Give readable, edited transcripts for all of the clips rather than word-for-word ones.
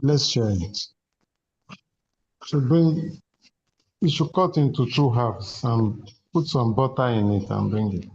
Let's share it. You should cut into 2 halves and put some butter in it and bring it.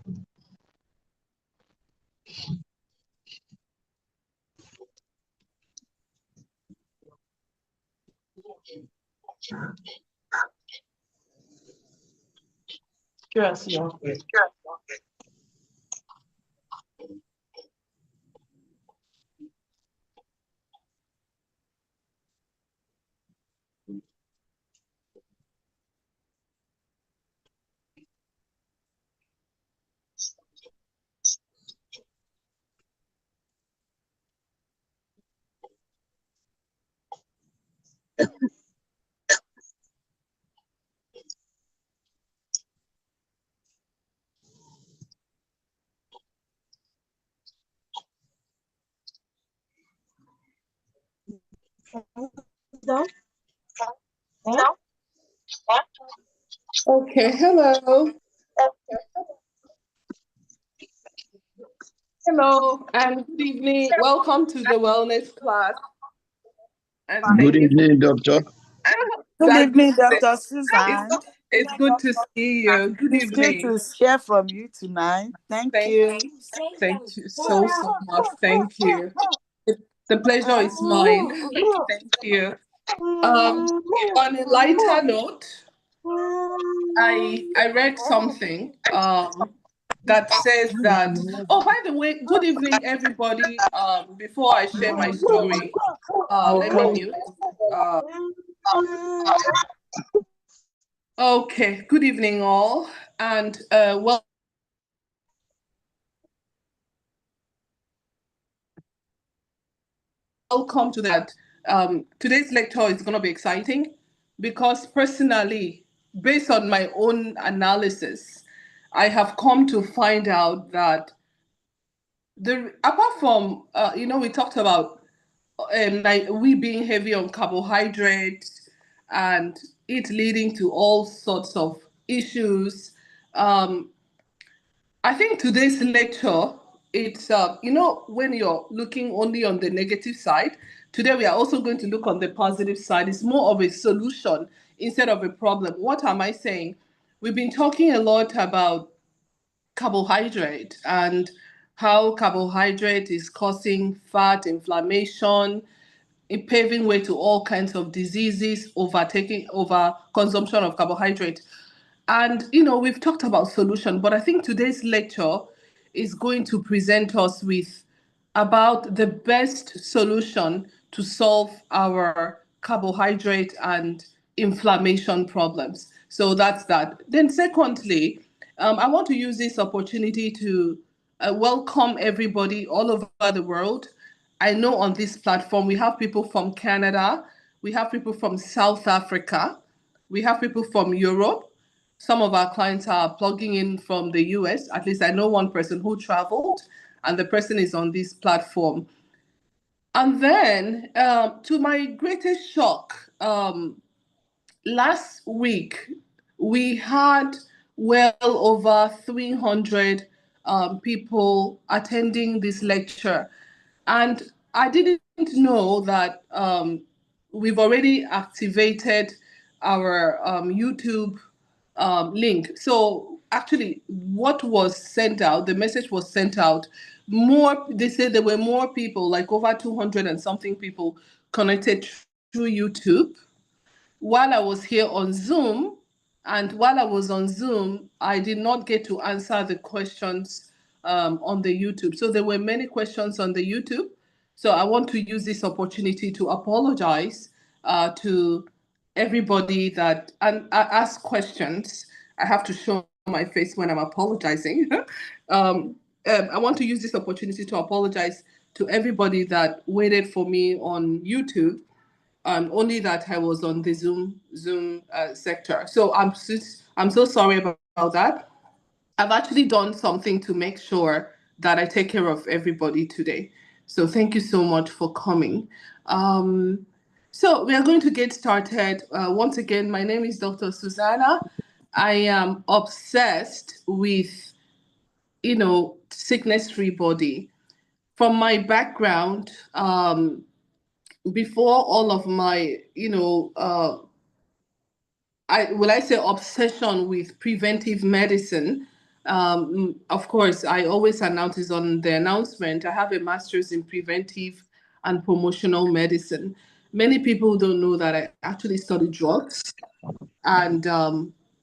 Okay, hello. Hello, and good evening. Welcome to the wellness class. And good evening, doctor. Good evening, Dr. Susan. It's good to see you. Good It's good evening. to hear from you tonight. Thank you. Thank you so much. Thank you. The pleasure is mine. Thank you. On a lighter note, I read something that says that. Oh, by the way, good evening, everybody. Before I share my story, let me mute. Okay. Good evening, all, and welcome to that. Today's lecture is going to be exciting because personally, based on my own analysis, I have come to find out that apart from we talked about like we being heavy on carbohydrates and it leading to all sorts of issues. I think today's lecture, it's, when you're looking only on the negative side, today we are also going to look on the positive side. It's more of a solution instead of a problem. What am I saying? We've been talking a lot about carbohydrate and how carbohydrate is causing fat, inflammation, paving way to all kinds of diseases, over consumption of carbohydrate. And we've talked about solution, but I think today's lecture is going to present us with about the best solution to solve our carbohydrate and inflammation problems. So that's that. Then secondly, I want to use this opportunity to welcome everybody all over the world. I know on this platform we have people from Canada, we have people from South Africa, we have people from Europe. Some of our clients are plugging in from the US. At least I know one person who traveled, and the person is on this platform. And then, to my greatest shock, last week we had well over 300 people attending this lecture. And I didn't know that we've already activated our YouTube link. So actually, what was sent out, the message was sent out. They said there were more people, like over 200 and something people connected through YouTube while I was here on Zoom. And while I was on Zoom, I did not get to answer the questions on the YouTube. So there were many questions on the YouTube. So I want to use this opportunity to apologize to everybody that and ask questions. I have to show my face when I'm apologizing. I want to use this opportunity to apologize to everybody that waited for me on YouTube. Only that I was on the Zoom sector. So I'm so sorry about that. I've actually done something to make sure that I take care of everybody today. So thank you so much for coming. So we are going to get started. Once again, my name is Dr. Susanna. I am obsessed with sickness-free body. From my background, before all of my, I say obsession with preventive medicine. Of course, I always announce this on the announcement. I have a master's in preventive and promotional medicine. Many people don't know that I actually studied drugs, and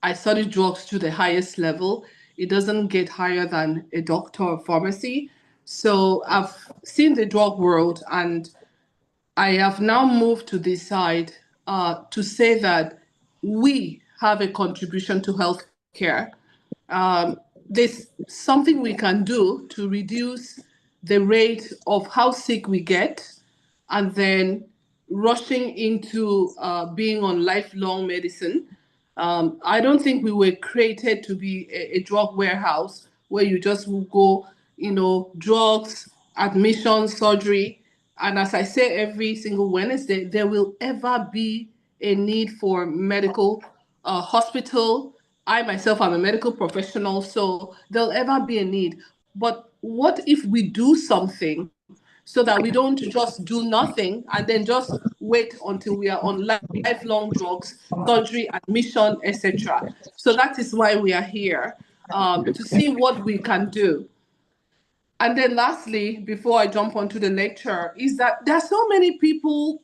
I studied drugs to the highest level. It doesn't get higher than a doctor of pharmacy. So I've seen the drug world, and I have now moved to this side to say that we have a contribution to healthcare. There's something we can do to reduce the rate of how sick we get, and then rushing into being on lifelong medicine. I don't think we were created to be a drug warehouse where you just will go, drugs, admission, surgery. And as I say every single Wednesday, there will ever be a need for medical hospital. I myself am a medical professional, so there'll ever be a need. But what if we do something so that we don't just do nothing and then just wait until we are on lifelong drugs, surgery, admission, etc. So that is why we are here, to see what we can do. And then lastly, before I jump onto the lecture, is that there are so many people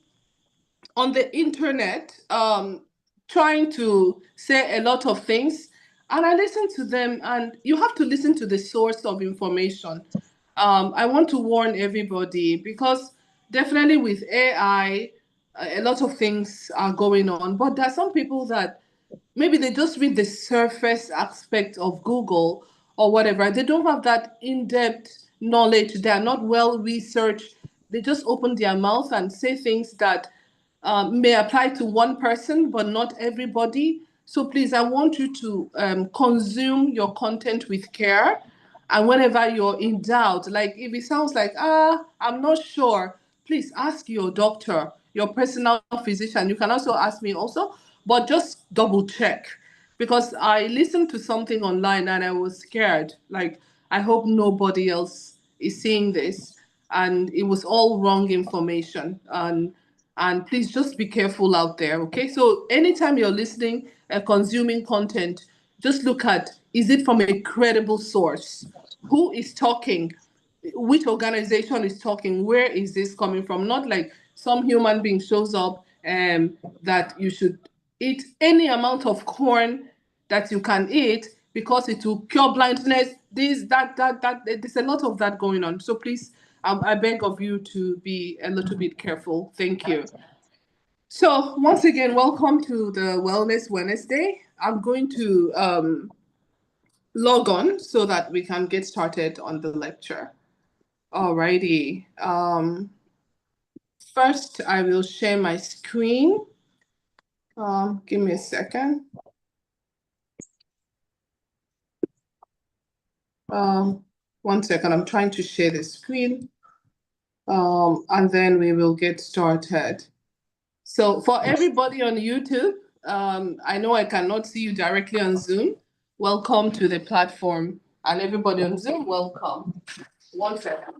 on the internet trying to say a lot of things, and I listen to them, and you have to listen to the source of information. I want to warn everybody, because definitely with AI, a lot of things are going on, but there are some people that maybe they just read the surface aspect of Google or whatever. They don't have that in-depth knowledge. They are not well researched. They just open their mouth and say things that may apply to one person, but not everybody. So please, I want you to consume your content with care. And whenever you're in doubt, like if it sounds like, I'm not sure, please ask your doctor, your personal physician. You can also ask me also, but just double check. Because I listened to something online and I was scared. Like, I hope nobody else is seeing this. And it was all wrong information. And please just be careful out there, okay? So anytime you're listening and consuming content, just look at, is it from a credible source? Who is talking? Which organization is talking? Where is this coming from? Not like some human being shows up that you should eat any amount of corn that you can eat because it will cure blindness, this, that. There's a lot of that going on. So please, I beg of you to be a little bit careful. Thank you. So once again, welcome to the Wellness Wednesday. I'm going to log on so that we can get started on the lecture. Alrighty. First, I will share my screen. Give me a second. One second, I'm trying to share the screen. And then we will get started. So for everybody on YouTube, I know I cannot see you directly on Zoom. Welcome to the platform. And everybody on Zoom, welcome. One second.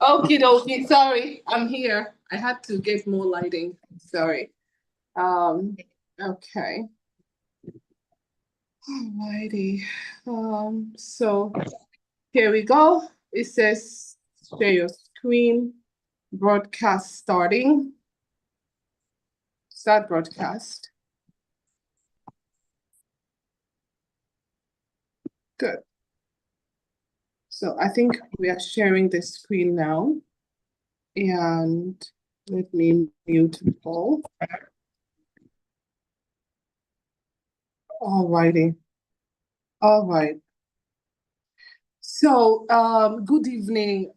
Okie dokie, sorry, I'm here. I had to get more lighting, sorry. Okay. Alrighty. So here we go. It says share your screen, broadcast starting. Start broadcast. Good. So I think we are sharing the screen now. And let me mute all. Alrighty. All right. So, good evening.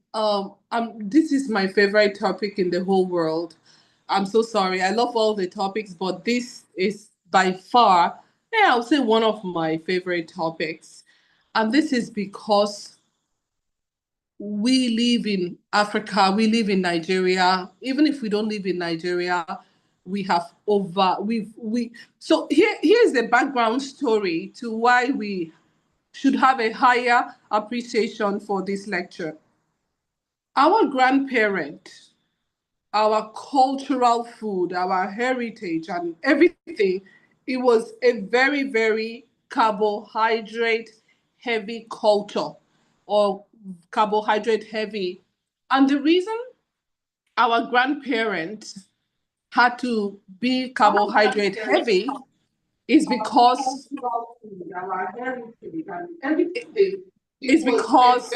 This is my favorite topic in the whole world. I'm so sorry. I love all the topics, but this is by far, yeah, I would say one of my favorite topics. And this is because we live in Africa, we live in Nigeria. Even if we don't live in Nigeria, we have over we so here's the background story to why we should have a higher appreciation for this lecture. Our grandparent, our cultural food, our heritage, and everything, it was a very, very carbohydrate heavy culture or carbohydrate heavy. And the reason our grandparents had to be carbohydrate heavy is because is because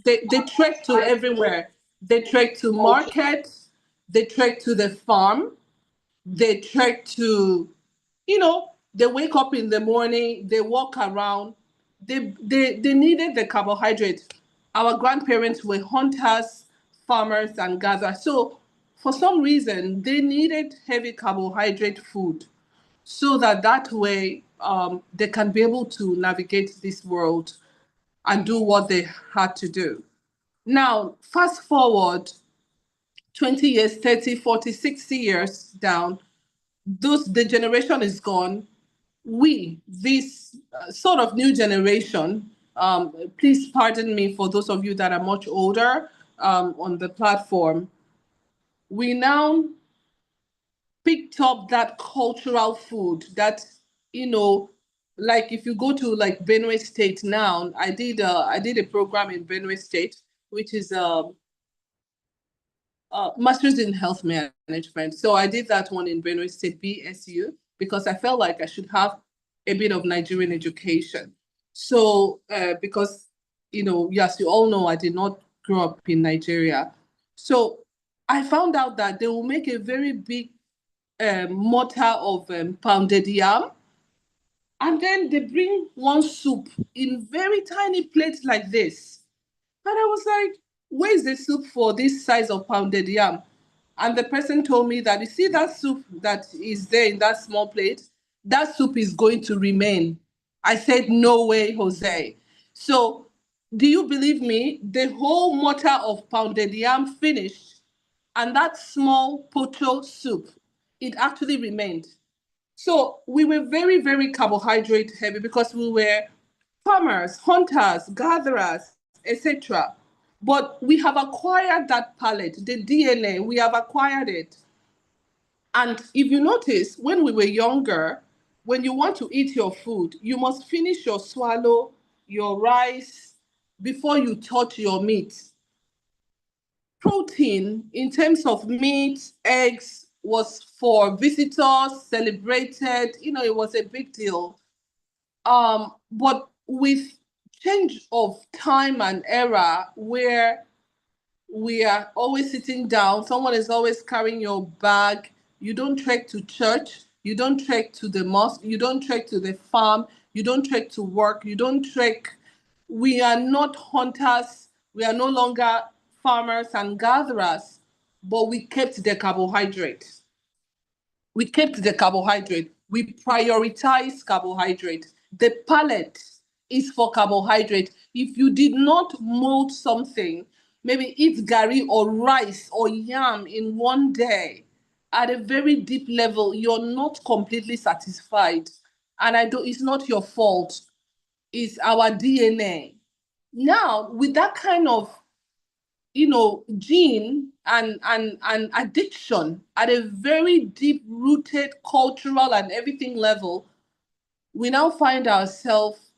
they trek to everywhere. They trek to market, they trek to the farm, they trek to, they wake up in the morning, they walk around. They needed the carbohydrates. Our grandparents were hunters, farmers, and gatherers. So for some reason, they needed heavy carbohydrate food so that way they can be able to navigate this world and do what they had to do. Now, fast forward 20 years, 30, 40, 60 years down, the generation is gone. We, this sort of new generation, please pardon me for those of you that are much older on the platform, we now picked up that cultural food that, you know, like if you go to like Benue State now, I did a program in Benue State, which is master's in health management. So I did that one in Benue State BSU because I felt like I should have a bit of Nigerian education. So because yes, you all know I did not grow up in Nigeria. So I found out that they will make a very big mortar of pounded yam, and then they bring one soup in very tiny plates like this. And I was like, where is the soup for this size of pounded yam? And the person told me that, you see that soup that is there in that small plate, that soup is going to remain. I said, no way, Jose. So, do you believe me? The whole mortar of pounded yam finished, and that small pocho soup, it actually remained. So we were very, very carbohydrate heavy because we were farmers, hunters, gatherers, etc. But we have acquired that palate, the DNA, we have acquired it. And if you notice, when we were younger, when you want to eat your food, you must finish your swallow, your rice, before you touch your meat. Protein, in terms of meat, eggs, was for visitors, celebrated, it was a big deal. But with change of time and era where we are always sitting down, someone is always carrying your bag, you don't trek to church, you don't trek to the mosque, you don't trek to the farm, you don't trek to work, you don't trek. We are not hunters, we are no longer farmers and gatherers, but we kept the carbohydrate. We kept the carbohydrate. We prioritize carbohydrate. The palate is for carbohydrate. If you did not mold something, maybe eat gari or rice or yam in one day, at a very deep level, you're not completely satisfied. And it's not your fault. It's our DNA. Now, with that kind of gene and addiction at a very deep rooted cultural and everything level, we now find ourselves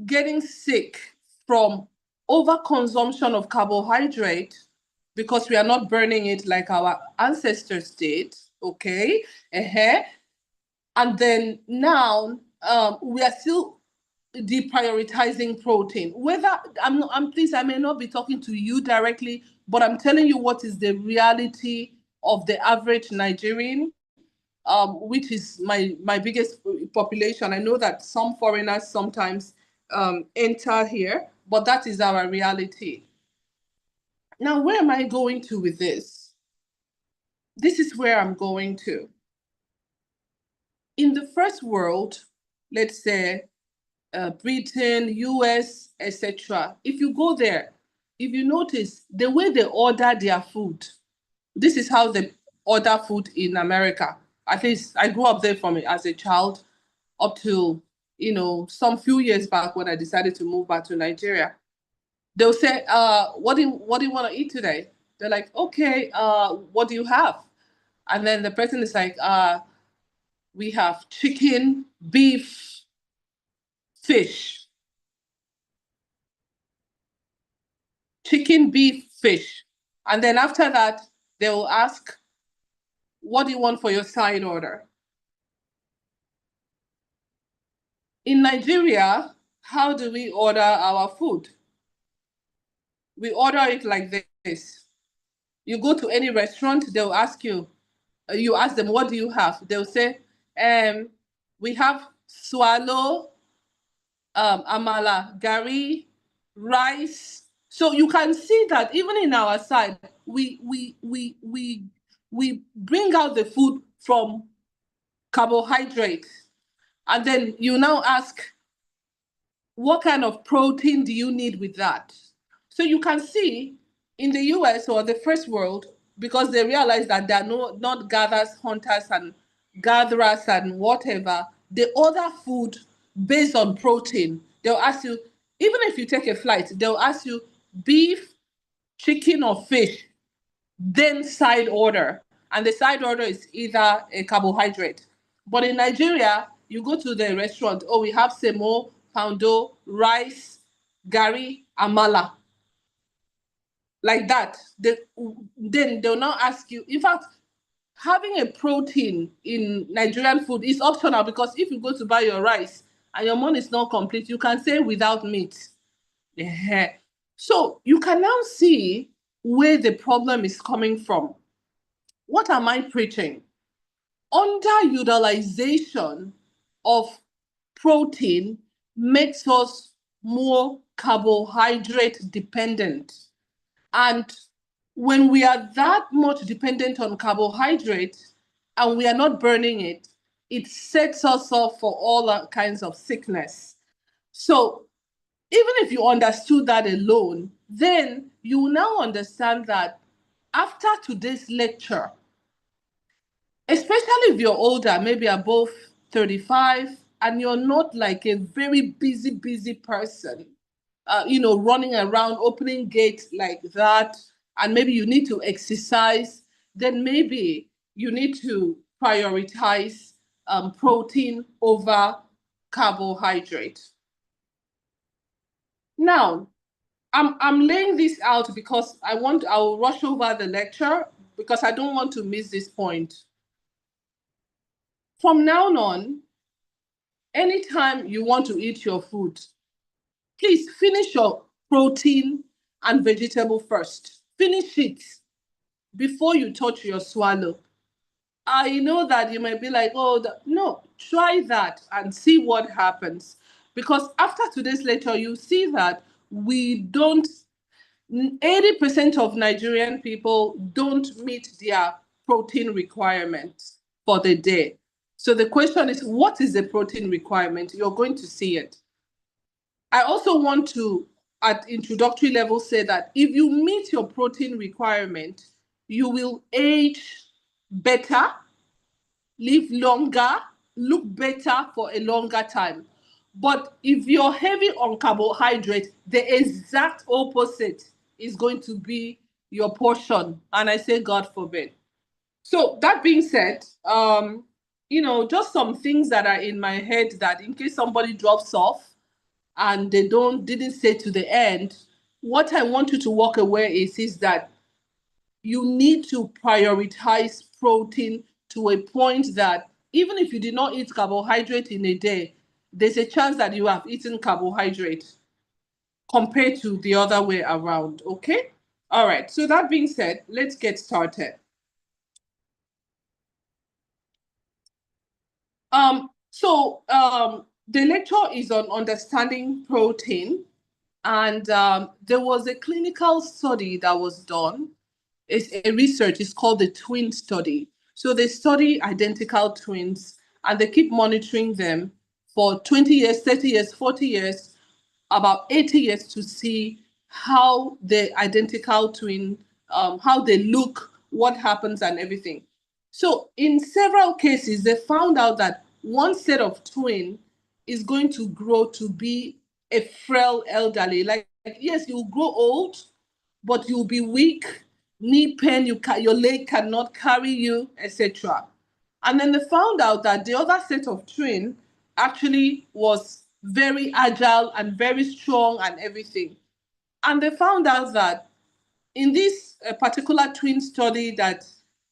getting sick from overconsumption of carbohydrate because we are not burning it like our ancestors did. Okay. Uh-huh. And then now we are still deprioritizing protein. Whether I'm pleased, I may not be talking to you directly, but I'm telling you what is the reality of the average Nigerian, which is my biggest population. I know that some foreigners sometimes enter here, but that is our reality. Now, where am I going to with this? This is where I'm going to. In the first world, let's say Britain, US, etc., if you go there, if you notice the way they order their food, this is how they order food in America. At least I grew up there from it as a child up to, some few years back when I decided to move back to Nigeria. They'll say, what do you want to eat today? They're like, okay, what do you have? And then the person is like, we have chicken, beef, fish. Chicken, beef, fish. And then after that, they will ask, what do you want for your side order? In Nigeria, how do we order our food? We order it like this. You go to any restaurant, they'll ask you, you ask them, what do you have? They'll say, we have swallow, amala, gari, rice. So you can see that even in our side, we bring out the food from carbohydrates. And then you now ask, what kind of protein do you need with that? So you can see in the US or the first world, because they realize that they're not gatherers, hunters, and gatherers and whatever, they order food based on protein. They'll ask you, even if you take a flight, they'll ask you beef, chicken, or fish, then side order. And the side order is either a carbohydrate. But in Nigeria, you go to the restaurant, oh, we have semo, poundo, rice, gari, amala. Like that. Then they'll now ask you, in fact, having a protein in Nigerian food is optional, because if you go to buy your rice and your money is not complete, you can say without meat. Yeah. So you can now see where the problem is coming from. What am I preaching? Underutilization of protein makes us more carbohydrate dependent. And when we are that much dependent on carbohydrates and we are not burning it, it sets us up for all kinds of sickness. So even if you understood that alone, then you will now understand that after today's lecture, especially if you're older, maybe above 35, and you're not like a very busy person, running around, opening gates like that, and maybe you need to exercise, then maybe you need to prioritize protein over carbohydrate. Now, I'm laying this out because I will rush over the lecture because I don't want to miss this point. From now on, anytime you want to eat your food, please finish your protein and vegetable first. Finish it before you touch your swallow. I know that you might be like, oh, no, try that and see what happens. Because after today's lecture, you see that 80% of Nigerian people don't meet their protein requirements for the day. So the question is, what is the protein requirement? You're going to see it. I also want to, at introductory level, say that if you meet your protein requirement, you will age better, live longer, look better for a longer time. But if you're heavy on carbohydrate, the exact opposite is going to be your portion. And I say, God forbid. So that being said, just some things that are in my head that in case somebody drops off and they didn't say to the end, what I want you to walk away is that you need to prioritize protein to a point that even if you did not eat carbohydrate in a day, there's a chance that you have eaten carbohydrate compared to the other way around, okay? All right, so that being said, let's get started. The lecture is on understanding protein, and there was a clinical study that was done. It's a research. It's called the twin study. So they study identical twins, and they keep monitoring them for 20 years, 30 years, 40 years, about 80 years, to see how the identical twin, how they look, what happens, and everything. So in several cases, they found out that one set of twin is going to grow to be a frail elderly. Like, yes, you'll grow old, but you'll be weak, knee pain, your leg cannot carry you, etc. And then they found out that the other set of twin actually was very agile and very strong and everything. And they found out that in this particular twin study that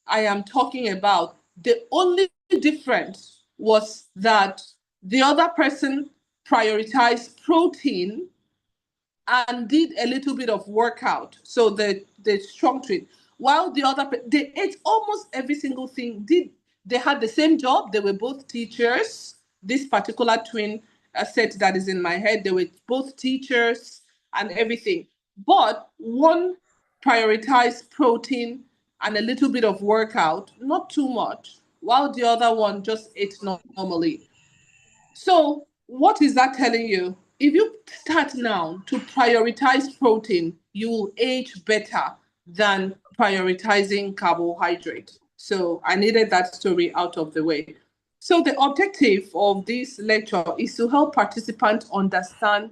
I am talking about, the only difference was that the other person prioritized protein and did a little bit of workout. So the strong twin, while the other they ate almost every single thing. They had the same job? They were both teachers. This particular twin set that is in my head, they were both teachers and everything. But one prioritized protein and a little bit of workout, not too much, while the other one just ate normally. So, what is that telling you? If you start now to prioritize protein, you will age better than prioritizing carbohydrate. So, I needed that story out of the way. So, the objective of this lecture is to help participants understand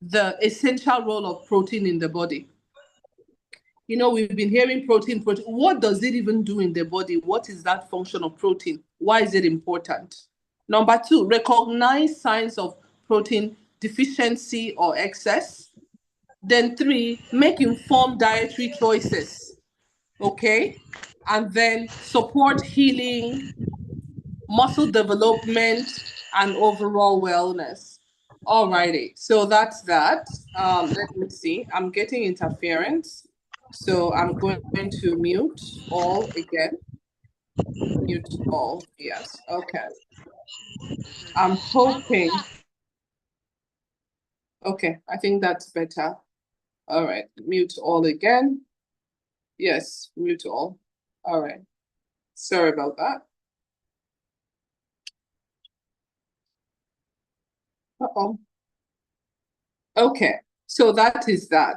the essential role of protein in the body. We've been hearing protein, protein. What does it even do in the body? What is that function of protein? Why is it important? Number two, recognize signs of protein deficiency or excess. Then three, make informed dietary choices. Okay. And then support healing, muscle development, and overall wellness. Alrighty, so that's that. Let me see. I'm getting interference. So I'm going to mute all again. Mute all. Yes. Okay. I'm hoping. Okay, I think that's better. All right. Mute all again. Yes, mute all. All right. Sorry about that. Uh-oh. Okay, so that is that.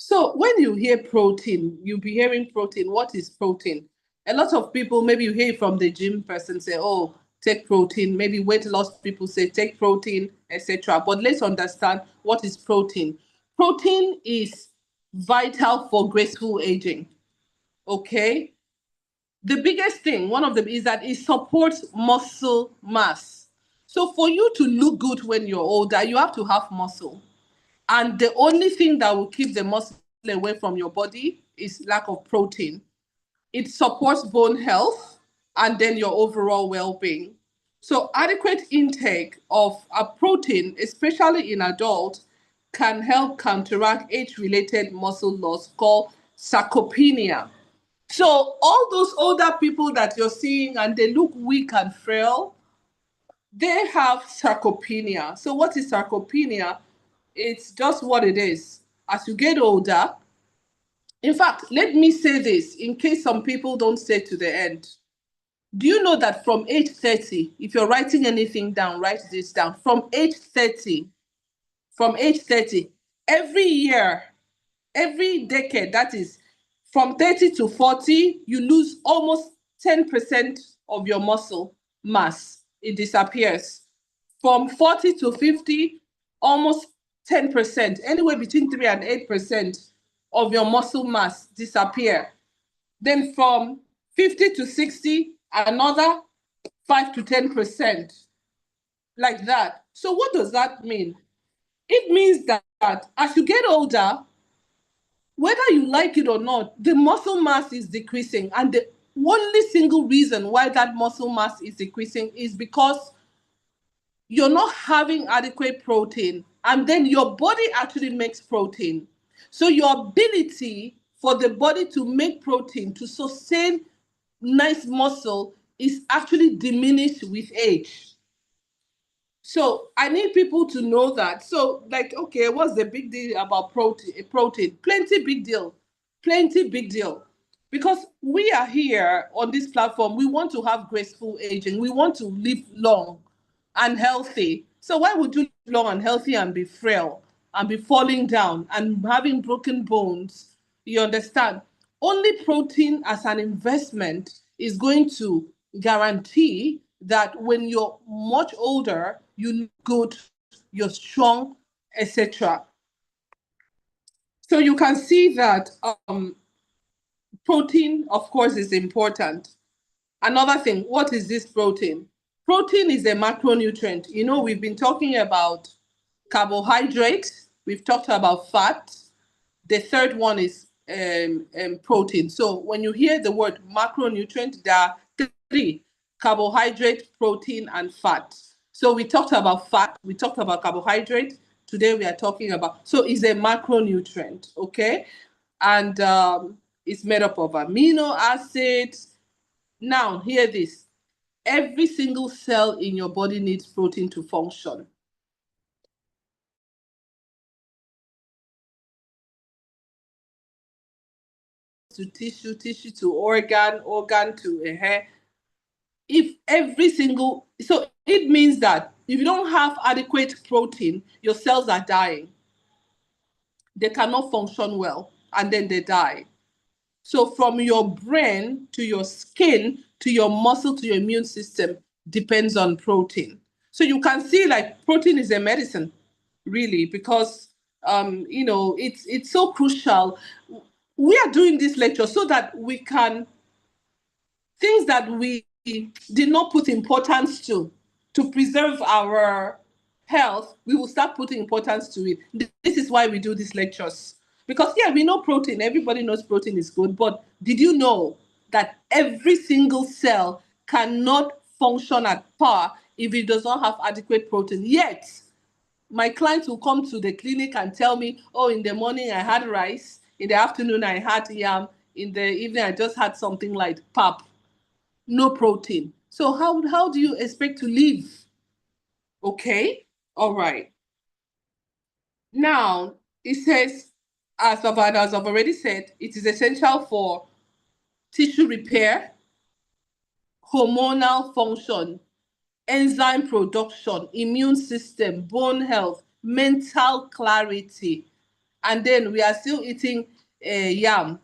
So when you hear protein, you'll be hearing protein. What is protein? A lot of people, maybe you hear from the gym person say, oh, take protein. Maybe weight loss people say take protein, etc. But let's understand what is protein. Protein is vital for graceful aging. Okay. The biggest thing, one of them, is that it supports muscle mass. So for you to look good when you're older, you have to have muscle. And the only thing that will keep the muscle away from your body is lack of protein. It supports bone health and then your overall well-being. So adequate intake of a protein, especially in adults, can help counteract age-related muscle loss called sarcopenia. So all those older people that you're seeing and they look weak and frail, they have sarcopenia. So what is sarcopenia? It's just what it is. As you get older, in fact, let me say this in case some people don't stay to the end. Do you know that from age 30, if you're writing anything down, write this down. From age 30, every year, every decade, that is from 30 to 40, you lose almost 10% of your muscle mass. It disappears. From 40 to 50, almost 10%, anywhere between 3 and 8% of your muscle mass disappear. Then from 50 to 60, another 5 to 10%, like that. So what does that mean? It means that as you get older, whether you like it or not, the muscle mass is decreasing. And the only single reason why that muscle mass is decreasing is because you're not having adequate protein. And then your body actually makes protein. So your ability for the body to make protein, to sustain nice muscle, is actually diminished with age. So I need people to know that. So like, okay, what's the big deal about protein? Plenty big deal. Plenty big deal. Because we are here on this platform, we want to have graceful aging. We want to live long and healthy. So why would you live long and healthy and be frail and be falling down and having broken bones? You understand? Only protein as an investment is going to guarantee that when you're much older, you look good, you're strong, etc. So you can see that protein, of course, is important. Another thing, what is this protein? Protein is a macronutrient. You know, we've been talking about carbohydrates, we've talked about fat. The third one is protein. So when you hear the word macronutrient, there are three: carbohydrate, protein, and fat. So we talked about fat, we talked about carbohydrate. Today we are talking about, so it's a macronutrient, okay? And it's made up of amino acids. Now, hear this. Every single cell in your body needs protein to function. To tissue, tissue to organ, organ to a hair. If every single, so it means that if you don't have adequate protein, your cells are dying. They cannot function well, and then they die. So from your brain to your skin to your muscle to your immune system depends on protein. So you can see like protein is a medicine, really, because it's so crucial. We are doing this lecture so that we can, things that we did not put importance to preserve our health, we will start putting importance to it. This is why we do these lectures. Because, yeah, we know protein. Everybody knows protein is good. But did you know that every single cell cannot function at par if it does not have adequate protein? Yet, my clients will come to the clinic and tell me, oh, in the morning I had rice, in the afternoon I had yam, in the evening I just had something like pap. No protein. So how do you expect to live? Okay, all right. Now it says, as I've already said, it is essential for tissue repair, hormonal function, enzyme production, immune system, bone health, mental clarity. And then we are still eating yam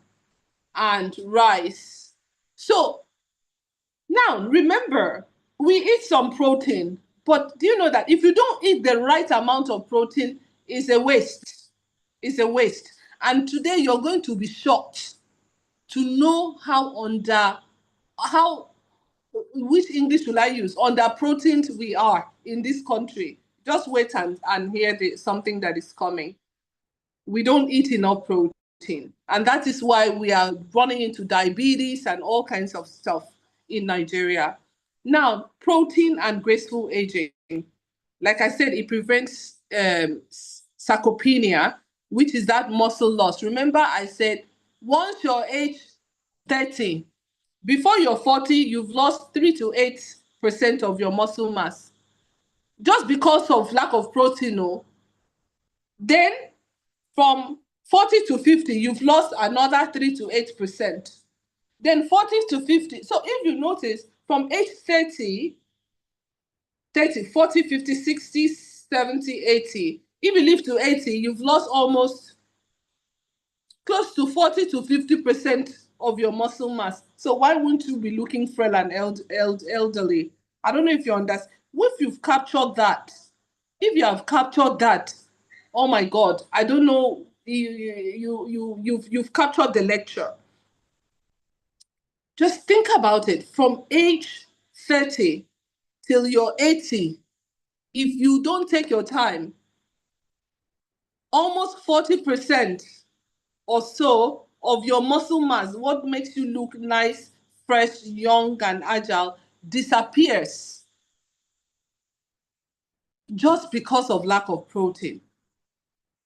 and rice. So now, remember, we eat some protein, but do you know that if you don't eat the right amount of protein, it's a waste. It's a waste. And today you're going to be shocked to know how, which English will I use? Under protein we are in this country. Just wait and hear something that is coming. We don't eat enough protein. And that is why we are running into diabetes and all kinds of stuff in Nigeria. Now, protein and graceful aging. Like I said, it prevents sarcopenia, which is that muscle loss. Remember, I said once you're age 30, before you're 40, you've lost 3 to 8% of your muscle mass just because of lack of protein. Oh. Then from 40 to 50, you've lost another 3 to 8%. Then 40 to 50. So if you notice, from age 30, 40, 50, 60, 70, 80. If you live to 80, you've lost almost close to 40 to 50% of your muscle mass. So why wouldn't you be looking frail and elderly? I don't know if you understand. If you've captured that, if you have captured that, oh my God, I don't know. You've captured the lecture. Just think about it. From age 30 till you're 80, if you don't take your time, almost 40% or so of your muscle mass, what makes you look nice, fresh, young, and agile, disappears just because of lack of protein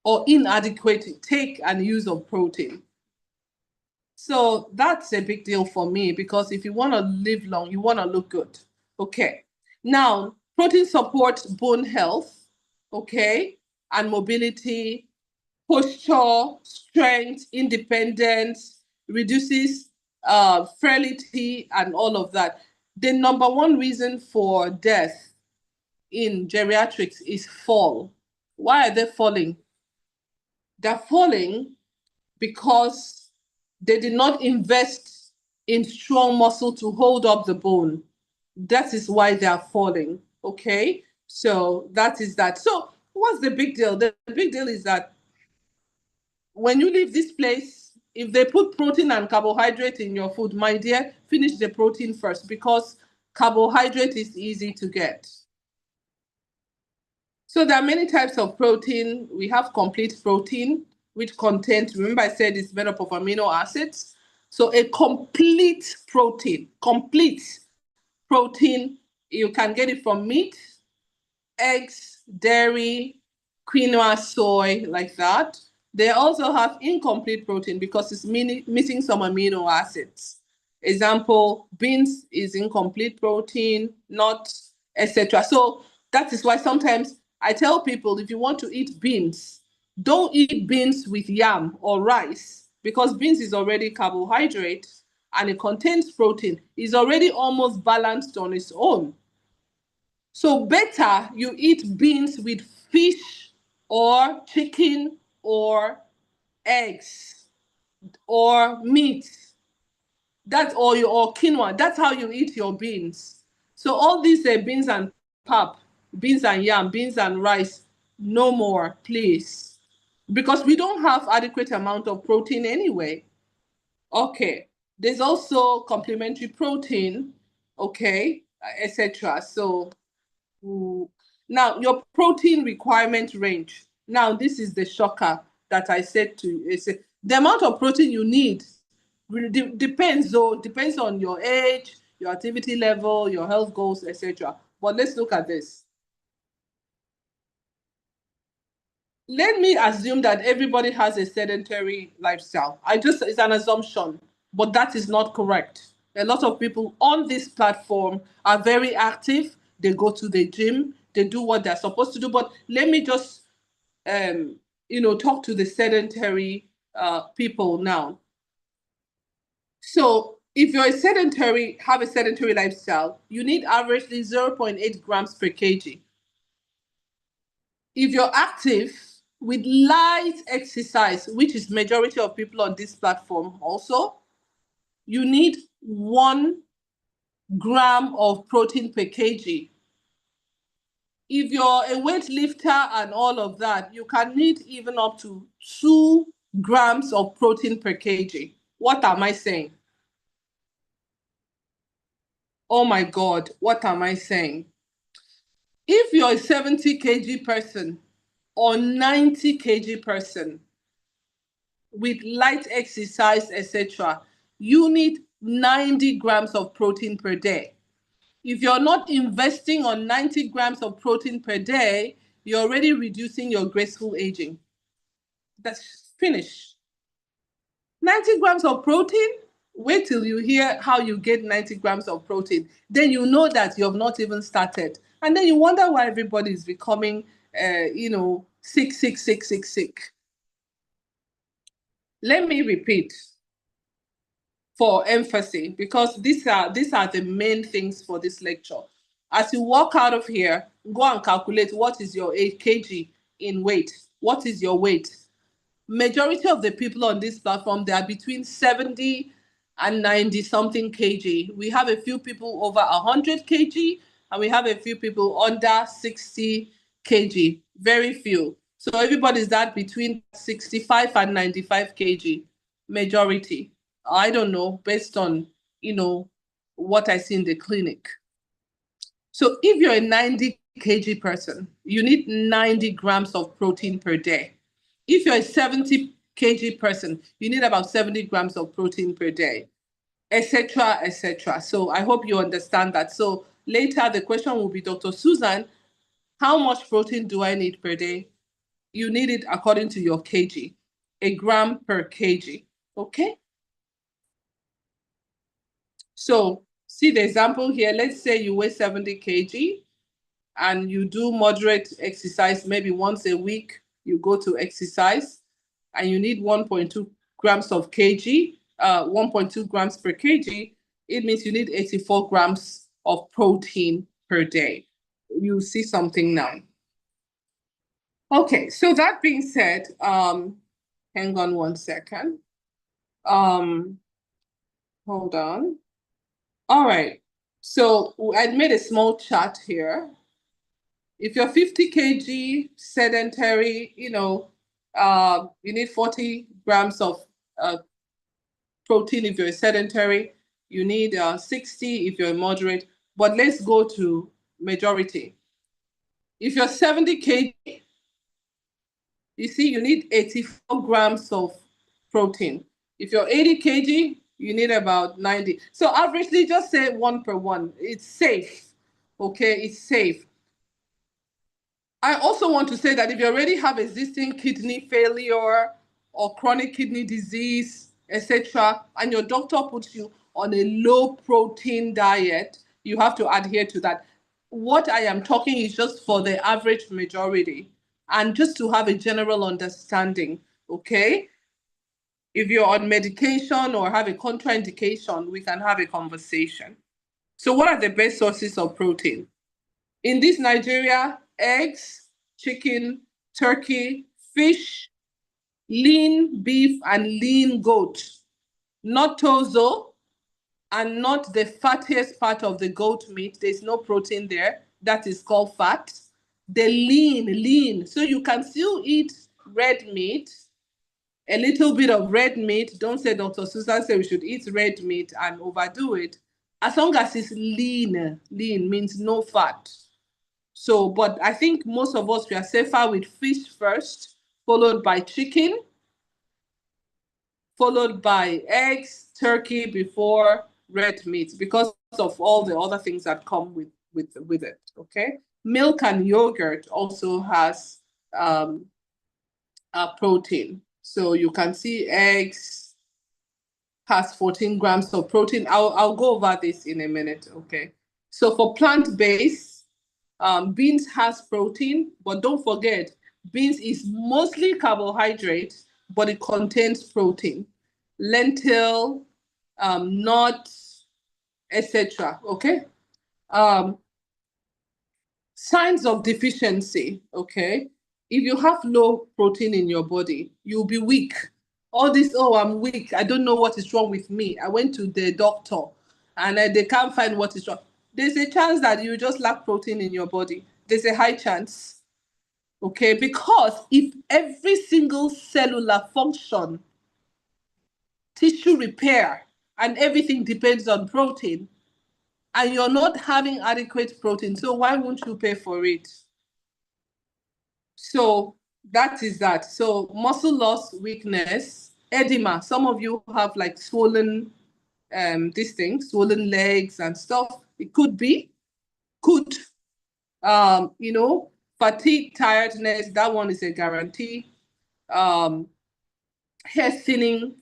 or inadequate take and use of protein. So that's a big deal for me because if you want to live long, you want to look good. Okay. Now, Protein supports bone health, okay, and mobility, posture, strength, independence, reduces frailty, and all of that. The number one reason for death in geriatrics is fall. Why are they falling? They're falling because they did not invest in strong muscle to hold up the bone. That is why they are falling. Okay, so that is that. So what's the big deal? The big deal is that when you leave this place, if they put protein and carbohydrate in your food, my dear, finish the protein first, because carbohydrate is easy to get. So there are many types of protein. We have complete protein, which contains, remember I said it's made up of amino acids. So a complete protein, you can get it from meat, eggs, dairy, quinoa, soy, like that. They also have incomplete protein because it's missing some amino acids. Example, beans is incomplete protein, nuts, etc. So that is why sometimes I tell people, if you want to eat beans, don't eat beans with yam or rice, because beans is already carbohydrate and it contains protein. It's already almost balanced on its own. So better you eat beans with fish or chicken or eggs or meat. That's or quinoa. That's how you eat your beans. So all these beans and pap, beans and yam, beans and rice, no more, please. Because we don't have adequate amount of protein anyway. Okay. There's also complementary protein, okay, etc. So now, your protein requirement range. Now, this is the shocker that I said to you. It's the amount of protein you need depends, though, depends on your age, your activity level, your health goals, etc. But let's look at this. Let me assume that everybody has a sedentary lifestyle. It's an assumption, but that is not correct. A lot of people on this platform are very active. They go to the gym, they do what they're supposed to do. But let me just, talk to the sedentary people now. So if you're have a sedentary lifestyle, you need averagely 0.8 grams per kg. If you're active with light exercise, which is majority of people on this platform also, you need 1 gram of protein per kg. If you're a weightlifter and all of that, you can need even up to 2 grams of protein per kg. What am I saying? Oh my God, what am I saying? If you're a 70 kg person or 90 kg person with light exercise, etc., you need 90 grams of protein per day. If you're not investing on 90 grams of protein per day, you're already reducing your graceful aging. That's finished. 90 grams of protein? Wait till you hear how you get 90 grams of protein. Then you know that you have not even started. And then you wonder why everybody is becoming, sick. Let me repeat for emphasis, because these are the main things for this lecture. As you walk out of here, go and calculate what is your 8 kg in weight. What is your weight? Majority of the people on this platform, they are between 70 and 90 something kg. We have a few people over 100 kg, and we have a few people under 60 kg. Very few. So everybody's that between 65 and 95 kg. Majority. I don't know, based on, what I see in the clinic. So if you're a 90 kg person, you need 90 grams of protein per day. If you're a 70 kg person, you need about 70 grams of protein per day, etc., etc. So I hope you understand that. So later the question will be, Dr. Susan, how much protein do I need per day? You need it according to your kg, 1 gram per kg. Okay? So see the example here. Let's say you weigh 70 kg and you do moderate exercise, maybe once a week, you go to exercise, and you need 1.2 grams of kg, 1.2 grams per kg, it means you need 84 grams of protein per day. You see something now. Okay, so that being said, hang on one second. Hold on. All right. So I made a small chart here. If you're 50 kg sedentary, you need 40 grams of protein if you're sedentary. You need 60 if you're moderate. But let's go to majority. If you're 70 kg, you see you need 84 grams of protein. If you're 80 kg, you need about 90. So averagely, just say 1 per 1. It's safe. Okay, it's safe. I also want to say that if you already have existing kidney failure or chronic kidney disease, etc., and your doctor puts you on a low protein diet, you have to adhere to that. What I am talking is just for the average majority and just to have a general understanding, okay? If you're on medication or have a contraindication, we can have a conversation. So what are the best sources of protein? In this Nigeria, eggs, chicken, turkey, fish, lean beef, and lean goat. Not tozo, and not the fattiest part of the goat meat. There's no protein there. That is called fat. The lean. So you can still eat red meat, a little bit of red meat. Don't say Dr. Susan said we should eat red meat and overdo it. As long as it's lean means no fat. So, but I think most of us, we are safer with fish first, followed by chicken, followed by eggs, turkey before red meat, because of all the other things that come with it, okay? Milk and yogurt also has protein. So you can see eggs has 14 grams of protein. I'll go over this in a minute, okay? So for plant-based, beans has protein, but don't forget, beans is mostly carbohydrate, but it contains protein. Lentil, nuts, etc. Okay. Signs of deficiency. Okay. If you have low protein in your body, you'll be weak. All this, oh, I'm weak. I don't know what is wrong with me. I went to the doctor and they can't find what is wrong. There's a chance that you just lack protein in your body. There's a high chance. Okay. Because if every single cellular function, tissue repair, and everything depends on protein, and you're not having adequate protein, so why won't you pay for it? So that is that. So muscle loss, weakness, edema. Some of you have like swollen swollen legs and stuff. It could be, fatigue, tiredness, that one is a guarantee. Hair thinning,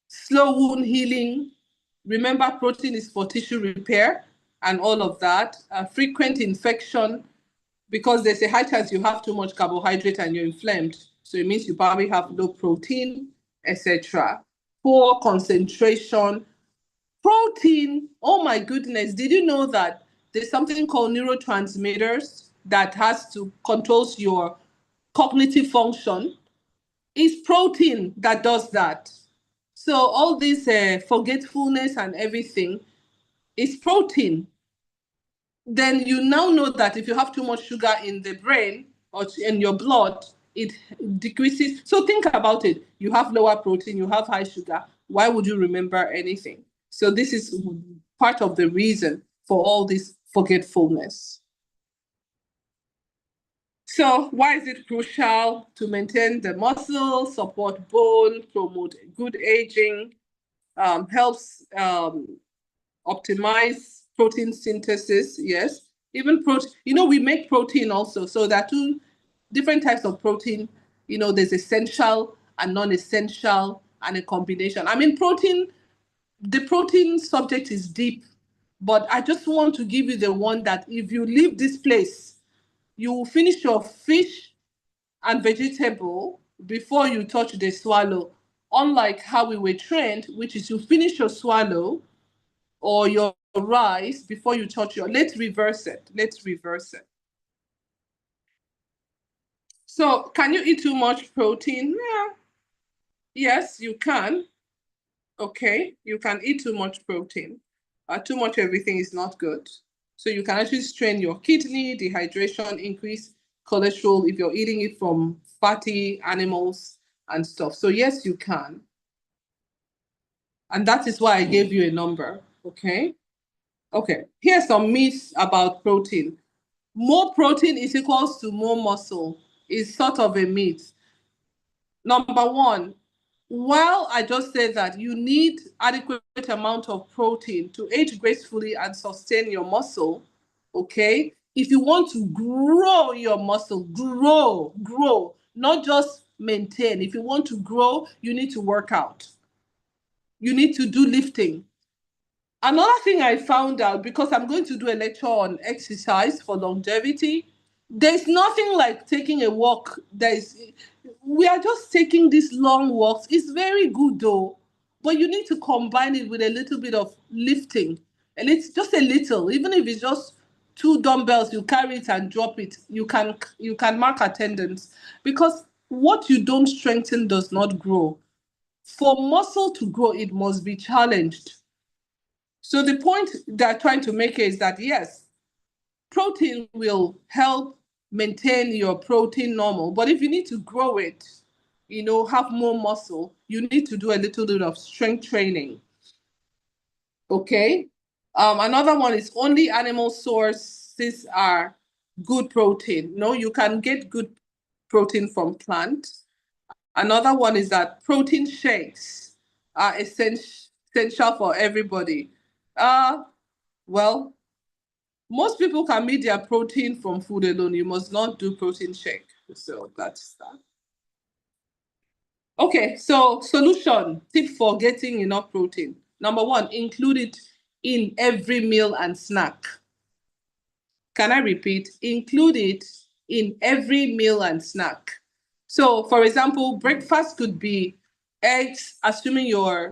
slow wound healing. Remember, protein is for tissue repair and all of that. Frequent infection, because there's a high chance you have too much carbohydrate and you're inflamed. So it means you probably have low protein, etc. Poor concentration. Protein, oh my goodness, did you know that there's something called neurotransmitters that has to controls your cognitive function? It's protein that does that. So all this forgetfulness and everything is protein. Then you now know that if you have too much sugar in the brain or in your blood, it decreases. So think about it. You have lower protein, you have high sugar. Why would you remember anything? So this is part of the reason for all this forgetfulness. So why is it crucial to maintain the muscle, support bone, promote good aging, helps optimize protein synthesis? Yes. Even protein, we make protein also. So there are two different types of protein. There's essential and non-essential and a combination. I mean, the protein subject is deep, but I just want to give you the one that if you leave this place, You will finish your fish and vegetable before you touch the swallow. Unlike how we were trained, which is you finish your swallow or your rice before you touch your. Let's reverse it. Let's reverse it. So, can you eat too much protein? Yeah. Yes, you can. Okay, you can eat too much protein. Too much everything is not good. So you can actually strain your kidney, dehydration, increase cholesterol if you're eating it from fatty animals and stuff. So yes, you can. And that is why I gave you a number. Okay. Okay. Here's some myths about protein. More protein is equals to more muscle is sort of a myth. Number one, while I just said that you need adequate amount of protein to age gracefully and sustain your muscle, okay? If you want to grow your muscle, grow, not just maintain. If you want to grow, you need to work out. You need to do lifting. Another thing I found out, because I'm going to do a lecture on exercise for longevity, there's nothing like taking a walk. We are just taking these long walks. It's very good though, but you need to combine it with a little bit of lifting. And it's just a little, even if it's just two dumbbells, you carry it and drop it. You can mark attendance, because what you don't strengthen does not grow. For muscle to grow, it must be challenged. So the point they're trying to make is that yes, protein will help maintain your protein normal, but if you need to grow it, have more muscle, you need to do a little bit of strength training. Okay. Another one is only animal sources are good protein. No, you can get good protein from plant. Another one is that protein shakes are essential for everybody. Well, most people can meet their protein from food alone. You must not do protein shake. So that's that. Okay, so solution, tip for getting enough protein. Number one, include it in every meal and snack. Can I repeat? Include it in every meal and snack. So, for example, breakfast could be eggs, assuming you're,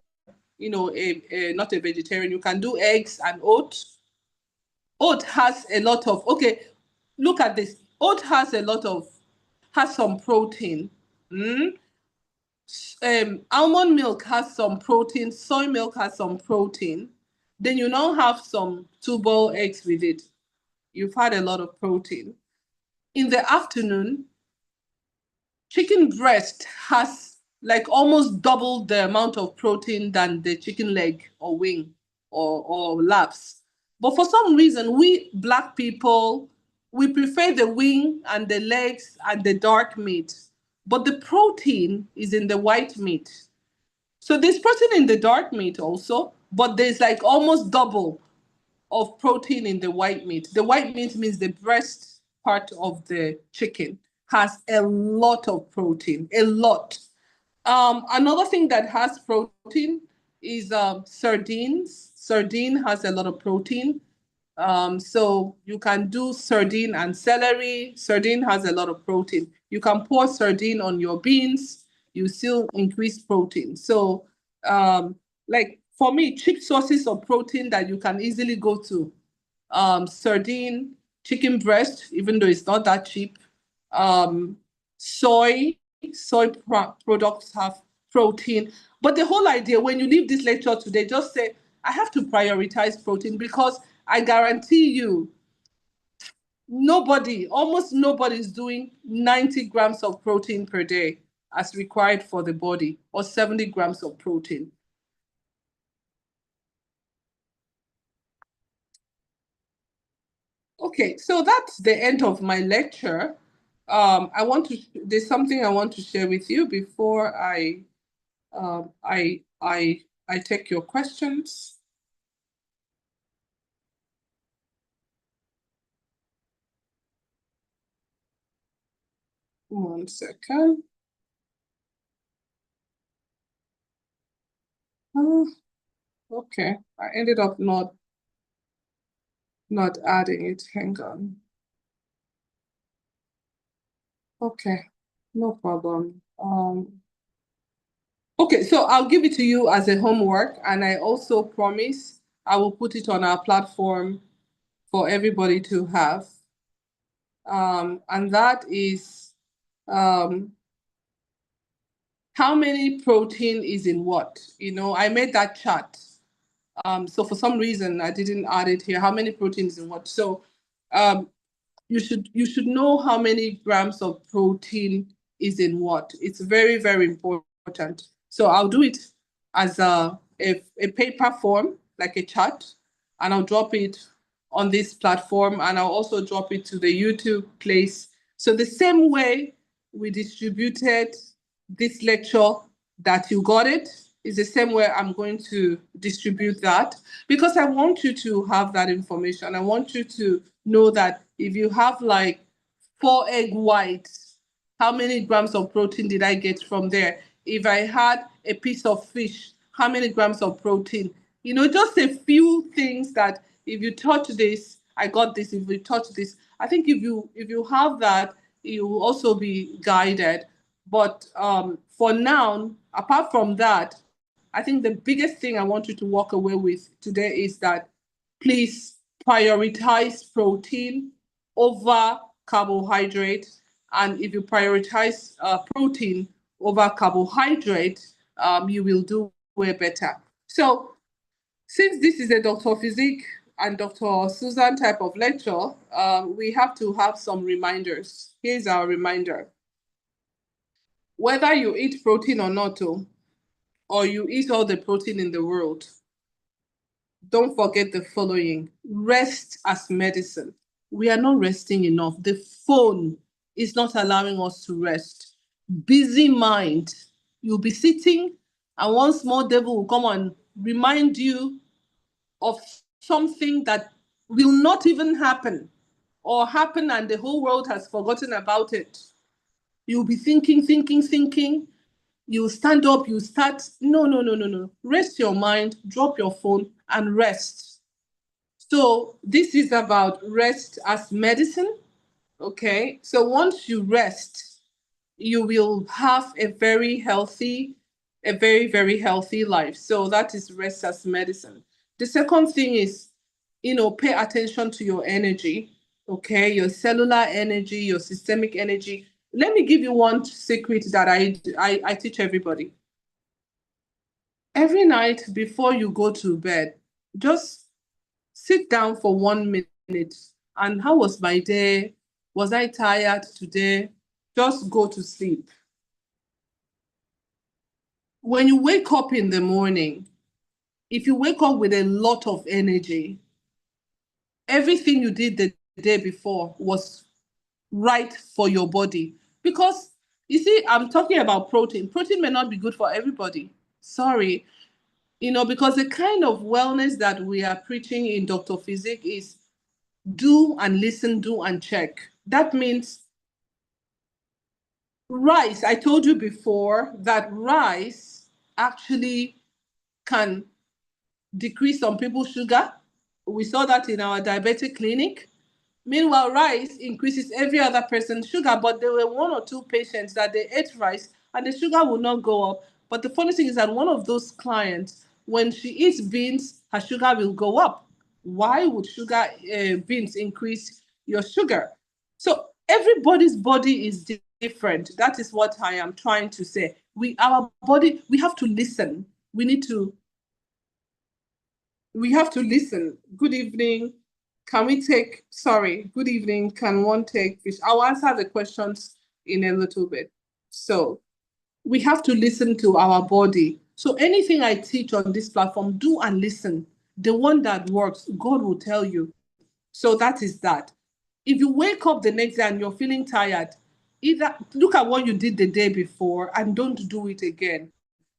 not a vegetarian. You can do eggs and oats. Oat has a lot of, okay, look at this. Oat has some protein. Mm? Almond milk has some protein. Soy milk has some protein. Then you now have some two-boiled eggs with it. You've had a lot of protein. In the afternoon, chicken breast has like almost double the amount of protein than the chicken leg or wing or laps. But for some reason, we Black people, we prefer the wing and the legs and the dark meat. But the protein is in the white meat. So there's protein in the dark meat also, but there's like almost double of protein in the white meat. The white meat means the breast part of the chicken has a lot of protein, a lot. Another thing that has protein is sardines. Sardine has a lot of protein. So you can do sardine and celery. Sardine has a lot of protein. You can pour sardine on your beans. You still increase protein. So, like for me, cheap sources of protein that you can easily go to: sardine, chicken breast, even though it's not that cheap. Um, soy, products have protein. But the whole idea, when you leave this lecture today, just say, I have to prioritize protein, because I guarantee you, almost nobody is doing 90 grams of protein per day as required for the body, or 70 grams of protein. Okay, so that's the end of my lecture. There's something I want to share with you before I take your questions. One second. Oh, okay, I ended up not adding it. Hang on. Okay, no problem. Okay, so I'll give it to you as a homework, and I also promise I will put it on our platform for everybody to have. And that is um, how many protein is in what? I made that chart. So for some reason I didn't add it here. How many proteins in what? So um, you should know how many grams of protein is in what. It's very, very important. So I'll do it as a paper form, like a chart, and I'll drop it on this platform, and I'll also drop it to the YouTube place. So the same way we distributed this lecture that you got it is the same way I'm going to distribute that, because I want you to have that information. I want you to know that if you have like 4 egg whites, how many grams of protein did I get from there? If I had a piece of fish, how many grams of protein? Just a few things that if you touch this, I got this. If you touch this, I think if you have that, you will also be guided. But for now, apart from that, I think the biggest thing I want you to walk away with today is that please prioritize protein over carbohydrate. And if you prioritize protein over carbohydrate, you will do way better. So, since this is a Dr. Physique and Dr. Susan type of lecture, we have to have some reminders. Here's our reminder. Whether you eat protein or not, or you eat all the protein in the world, don't forget the following: rest as medicine. We are not resting enough. The phone is not allowing us to rest. Busy mind. You'll be sitting, and one small devil will come and remind you of something that will not even happen, or happen and the whole world has forgotten about it. You'll be thinking, thinking, thinking. You stand up, you start. No, no, no, no, no. Rest your mind, drop your phone, and rest. So, this is about rest as medicine. Okay. So, once you rest, you will have a very, very healthy life. So, that is rest as medicine. The second thing is, pay attention to your energy. Okay. Your cellular energy, your systemic energy. Let me give you one secret that I teach everybody. Every night before you go to bed, just sit down for 1 minute. And how was my day? Was I tired today? Just go to sleep. When you wake up in the morning, if you wake up with a lot of energy, everything you did the day before was right for your body. Because you see, I'm talking about protein. Protein may not be good for everybody. Sorry. Because the kind of wellness that we are preaching in Dr. Physique is do and listen, do and check. That means rice. I told you before that rice actually can decrease some people's sugar. We saw that in our diabetic clinic. Meanwhile, rice increases every other person's sugar, but there were one or two patients that they ate rice and the sugar will not go up. But the funny thing is that one of those clients, when she eats beans, her sugar will go up. Why would beans increase your sugar? So everybody's body is different. That is what I am trying to say. Our body, we have to listen. We have to listen. Good evening. Good evening. Can one take fish? I'll answer the questions in a little bit. So we have to listen to our body. So anything I teach on this platform, do and listen. The one that works, God will tell you. So that is that. If you wake up the next day and you're feeling tired, either look at what you did the day before and don't do it again.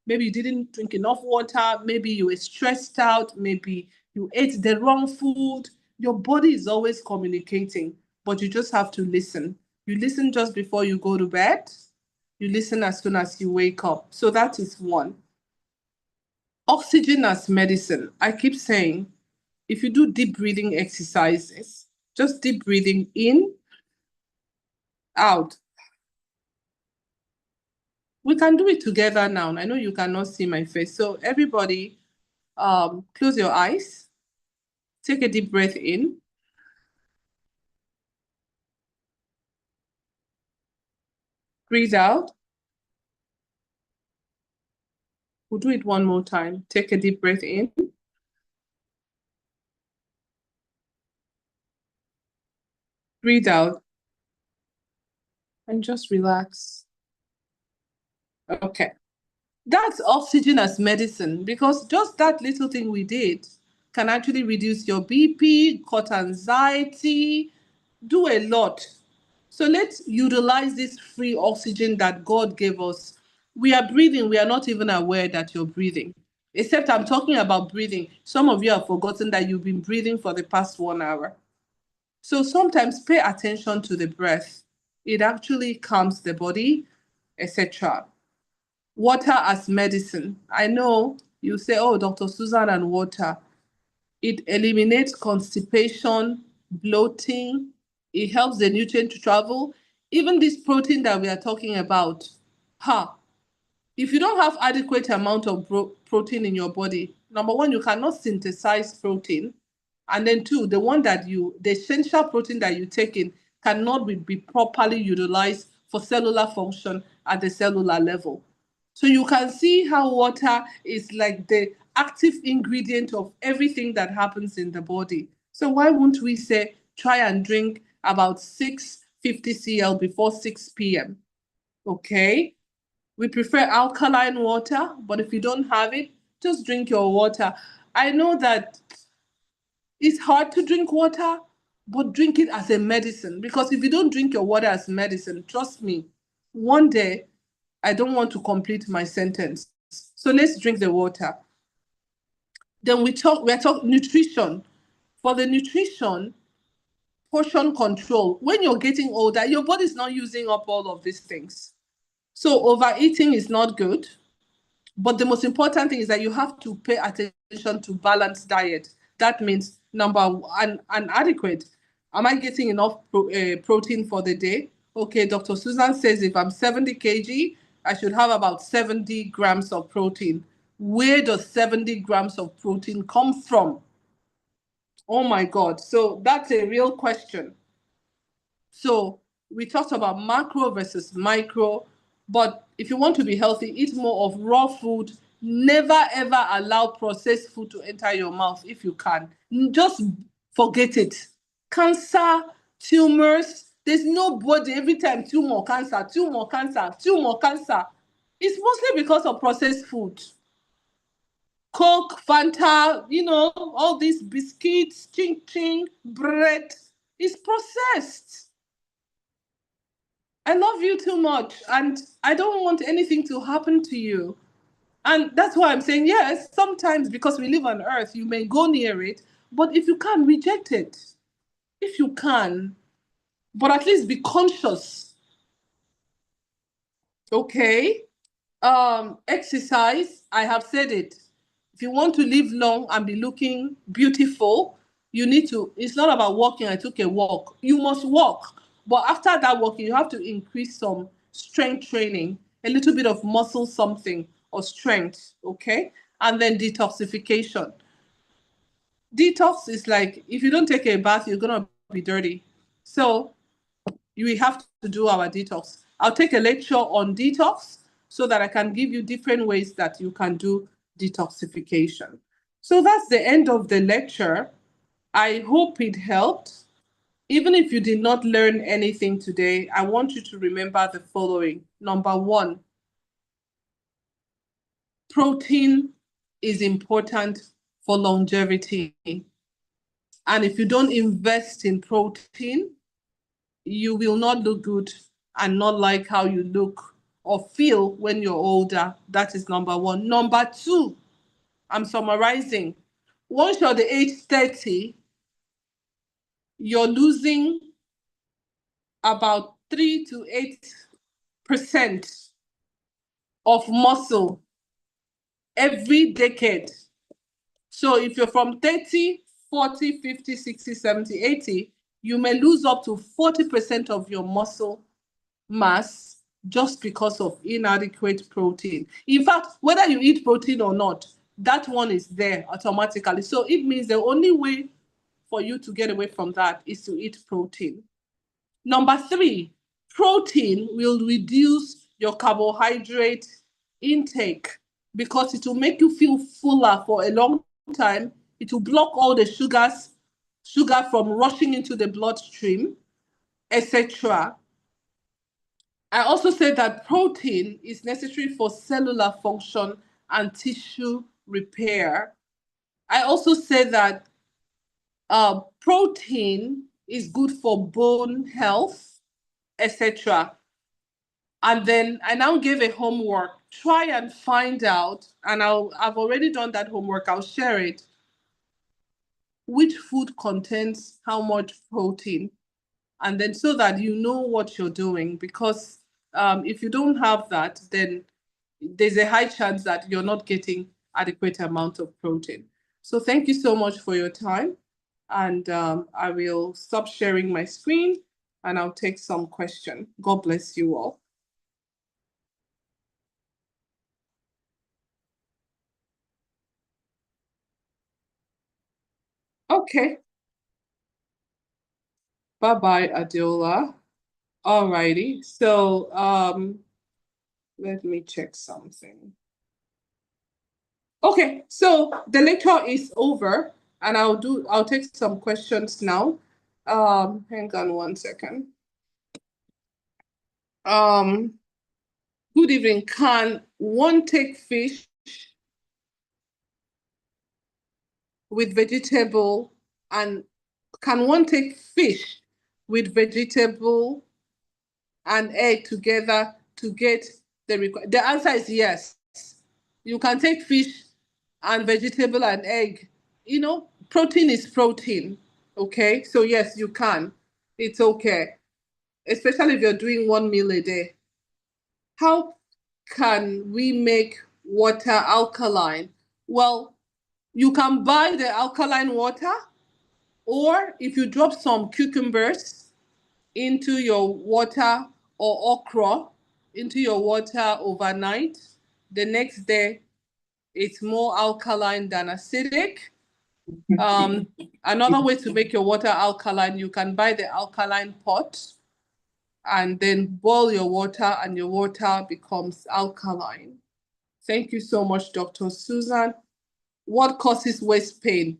Maybe you didn't drink enough water, maybe you were stressed out, maybe you ate the wrong food. Your body is always communicating, but you just have to listen. You listen just before you go to bed, you listen as soon as you wake up. So that is one. Oxygen as medicine. I keep saying, if you do deep breathing exercises, just deep breathing in, out. We can do it together now. I know you cannot see my face. So everybody, close your eyes. Take a deep breath in. Breathe out. We'll do it one more time. Take a deep breath in. Breathe out. And just relax. Okay. That's oxygen as medicine, because just that little thing we did can actually reduce your BP, cut anxiety, do a lot. So let's utilize this free oxygen that God gave us. We are breathing, we are not even aware that you're breathing. Except I'm talking about breathing. Some of you have forgotten that you've been breathing for the past 1 hour. So sometimes pay attention to the breath. It actually calms the body, etc. Water as medicine. I know you say, oh, Dr. Susan, and water. It eliminates constipation, bloating. It helps the nutrient to travel. Even this protein that we are talking about, if you don't have adequate amount of protein in your body, number one, you cannot synthesize protein. And then two, the essential protein that you take in cannot be properly utilized for cellular function at the cellular level. So you can see how water is like the active ingredient of everything that happens in the body. So why won't we say try and drink about 650 cl before 6 p.m.? Okay. We prefer alkaline water, but if you don't have it, just drink your water. I know that it's hard to drink water, but drink it as a medicine. Because if you don't drink your water as medicine, trust me, one day, I don't want to complete my sentence. So let's drink the water. Then we're talking nutrition. For the nutrition, portion control. When you're getting older, your body's not using up all of these things. So overeating is not good. But the most important thing is that you have to pay attention to balanced diet. That means number one, and adequate. Am I getting enough protein for the day? Okay, Dr. Susan says if I'm 70 kg, I should have about 70 grams of protein. Where does 70 grams of protein come from? Oh my God. So that's a real question. So we talked about macro versus micro, but if you want to be healthy, eat more of raw food. Never ever allow processed food to enter your mouth if you can. Just forget it. Cancer, tumors, there's nobody every time tumor, cancer, tumor, cancer, tumor, cancer. It's mostly because of processed food. Coke, Fanta, all these biscuits, ching ching, bread is processed. I love you too much and I don't want anything to happen to you. And that's why I'm saying, yes, sometimes because we live on earth, you may go near it, but if you can, reject it. If you can, but at least be conscious. Okay? Exercise, I have said it. If you want to live long and be looking beautiful, you need to, it's not about walking. I took a walk. You must walk. But after that walking, you have to increase some strength training, a little bit of muscle something or strength, okay? And then detoxification. Detox is like, if you don't take a bath, you're going to be dirty. So we have to do our detox. I'll take a lecture on detox so that I can give you different ways that you can do detoxification. So that's the end of the lecture. I hope it helped. Even if you did not learn anything today, I want you to remember the following. Number one, protein is important for longevity. And if you don't invest in protein, you will not look good and not like how you look or feel when you're older. That is number one. Number two, I'm summarizing. Once you're the age 30, you're losing about 3 to 8% of muscle every decade. So if you're from 30, 40, 50, 60, 70, 80, you may lose up to 40% of your muscle mass just because of inadequate protein. In fact, whether you eat protein or not, that one is there automatically. So it means the only way for you to get away from that is to eat protein. Number 3, protein will reduce your carbohydrate intake because it will make you feel fuller for a long time. It will block all the sugar from rushing into the bloodstream, etc. I also said that protein is necessary for cellular function and tissue repair. I also said that protein is good for bone health, etc. And then I now gave a homework. Try and find out, and I've already done that homework. I'll share it. Which food contains how much protein? And then so that you know what you're doing, because if you don't have that, then there's a high chance that you're not getting adequate amount of protein. So thank you so much for your time. And I will stop sharing my screen and I'll take some question. God bless you all. Okay. Bye-bye, Adiola. Alrighty. So let me check something. Okay, so the lecture is over and I'll take some questions now. Hang on one second. Good evening. Can one take fish with vegetable and can one take fish with vegetable and egg together to get the required? The answer is yes. You can take fish and vegetable and egg. You know, protein is protein. Okay, so yes, you can. It's okay, especially if you're doing 1 meal a day. How can we make water alkaline? Well, you can buy the alkaline water, or if you drop some cucumbers into your water or okra into your water overnight, the next day it's more alkaline than acidic. Another way to make your water alkaline, you can buy the alkaline pot and then boil your water and your water becomes alkaline. Thank you so much, Dr. Susan. What causes waist pain?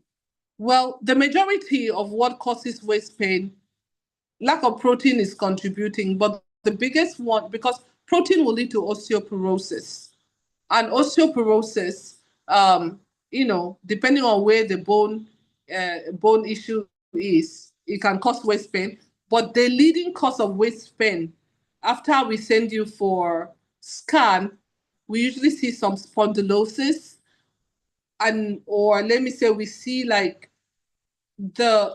Well, the majority of what causes waist pain, lack of protein is contributing, but the biggest one, because protein will lead to osteoporosis. And osteoporosis, depending on where the bone issue is, it can cause waist pain. But the leading cause of waist pain, after we send you for scan, we usually see some spondylosis, or let me say, we see like the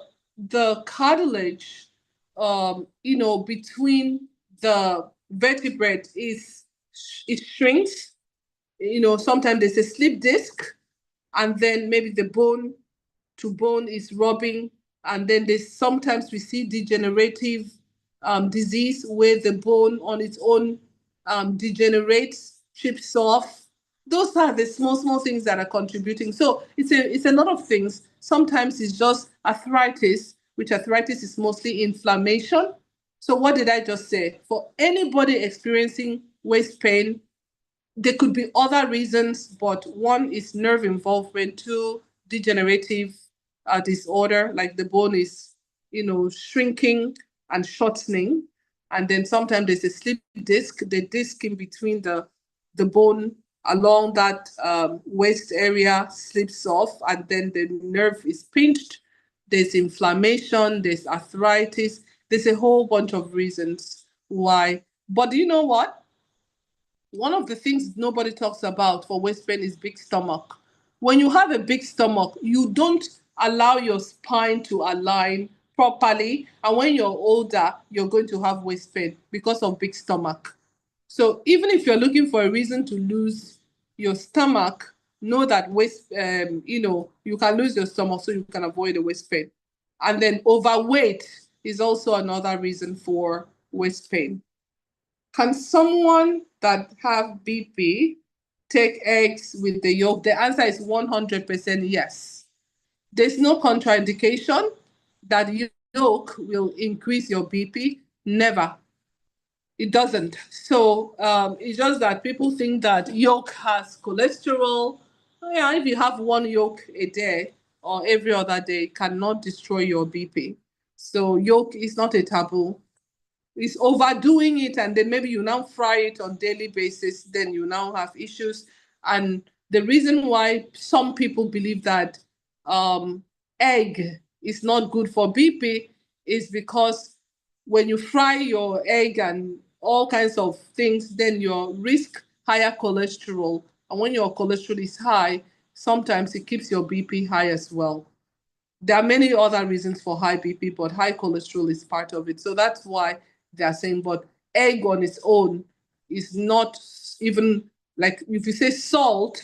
cartilage, between the vertebrae it shrinks. Sometimes there's a slip disc, and then maybe the bone to bone is rubbing, and then sometimes we see degenerative disease where the bone on its own degenerates, chips off. Those are the small things that are contributing. So it's a lot of things. Sometimes it's just arthritis, which arthritis is mostly inflammation. So what did I just say? For anybody experiencing waist pain, there could be other reasons, but one is nerve involvement, two, degenerative disorder, like the bone is, shrinking and shortening. And then sometimes there's a slip disc, the disc in between the bone along that waist area slips off, and then the nerve is pinched. There's inflammation, there's arthritis, there's a whole bunch of reasons why. But you know what? One of the things nobody talks about for waist pain is big stomach. When you have a big stomach, you don't allow your spine to align properly. And when you're older, you're going to have waist pain because of big stomach. So even if you're looking for a reason to lose your stomach, know that you can lose your stomach so you can avoid the waist pain. And then overweight is also another reason for waist pain. Can someone that have BP take eggs with the yolk? The answer is 100% yes. There's no contraindication that yolk will increase your BP. Never. It doesn't. So it's just that people think that yolk has cholesterol. Yeah, if you have one yolk a day or every other day, it cannot destroy your BP. So yolk is not a taboo. It's overdoing it, and then maybe you now fry it on daily basis, then you now have issues. And the reason why some people believe that um, egg is not good for BP is because when you fry your egg and all kinds of things, then you risk higher cholesterol. And when your cholesterol is high, sometimes it keeps your BP high as well. There are many other reasons for high BP, but high cholesterol is part of it. So that's why they're saying, but egg on its own is not even like if you say salt,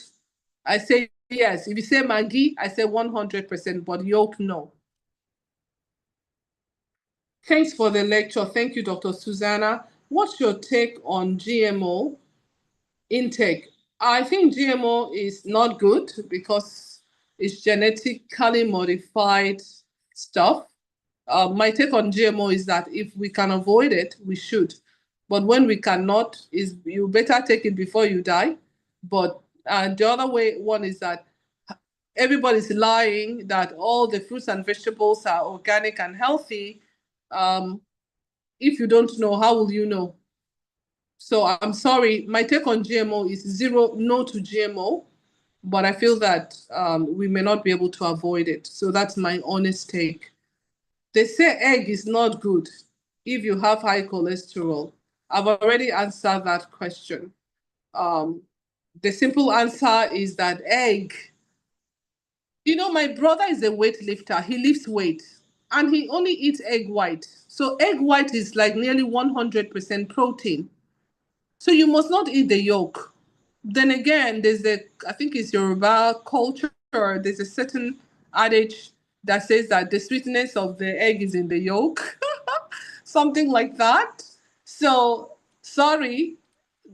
I say yes. If you say Maggi, I say 100%, but yolk, no. Thanks for the lecture. Thank you, Dr. Susanna. What's your take on GMO intake? I think GMO is not good because it's genetically modified stuff. My take on GMO is that if we can avoid it, we should. But when we cannot, is you better take it before you die. But the other one is that everybody's lying that all the fruits and vegetables are organic and healthy. Um, if you don't know, how will you know? So I'm sorry, my take on GMO is zero no to GMO, but I feel that we may not be able to avoid it. So that's my honest take. They say egg is not good if you have high cholesterol. I've already answered that question. Um, the simple answer is that egg, my brother is a weightlifter. He lifts weight and he only eats egg white. So egg white is like nearly 100% protein. So you must not eat the yolk. Then again, I think it's Yoruba culture, there's a certain adage that says that the sweetness of the egg is in the yolk, something like that. So, sorry,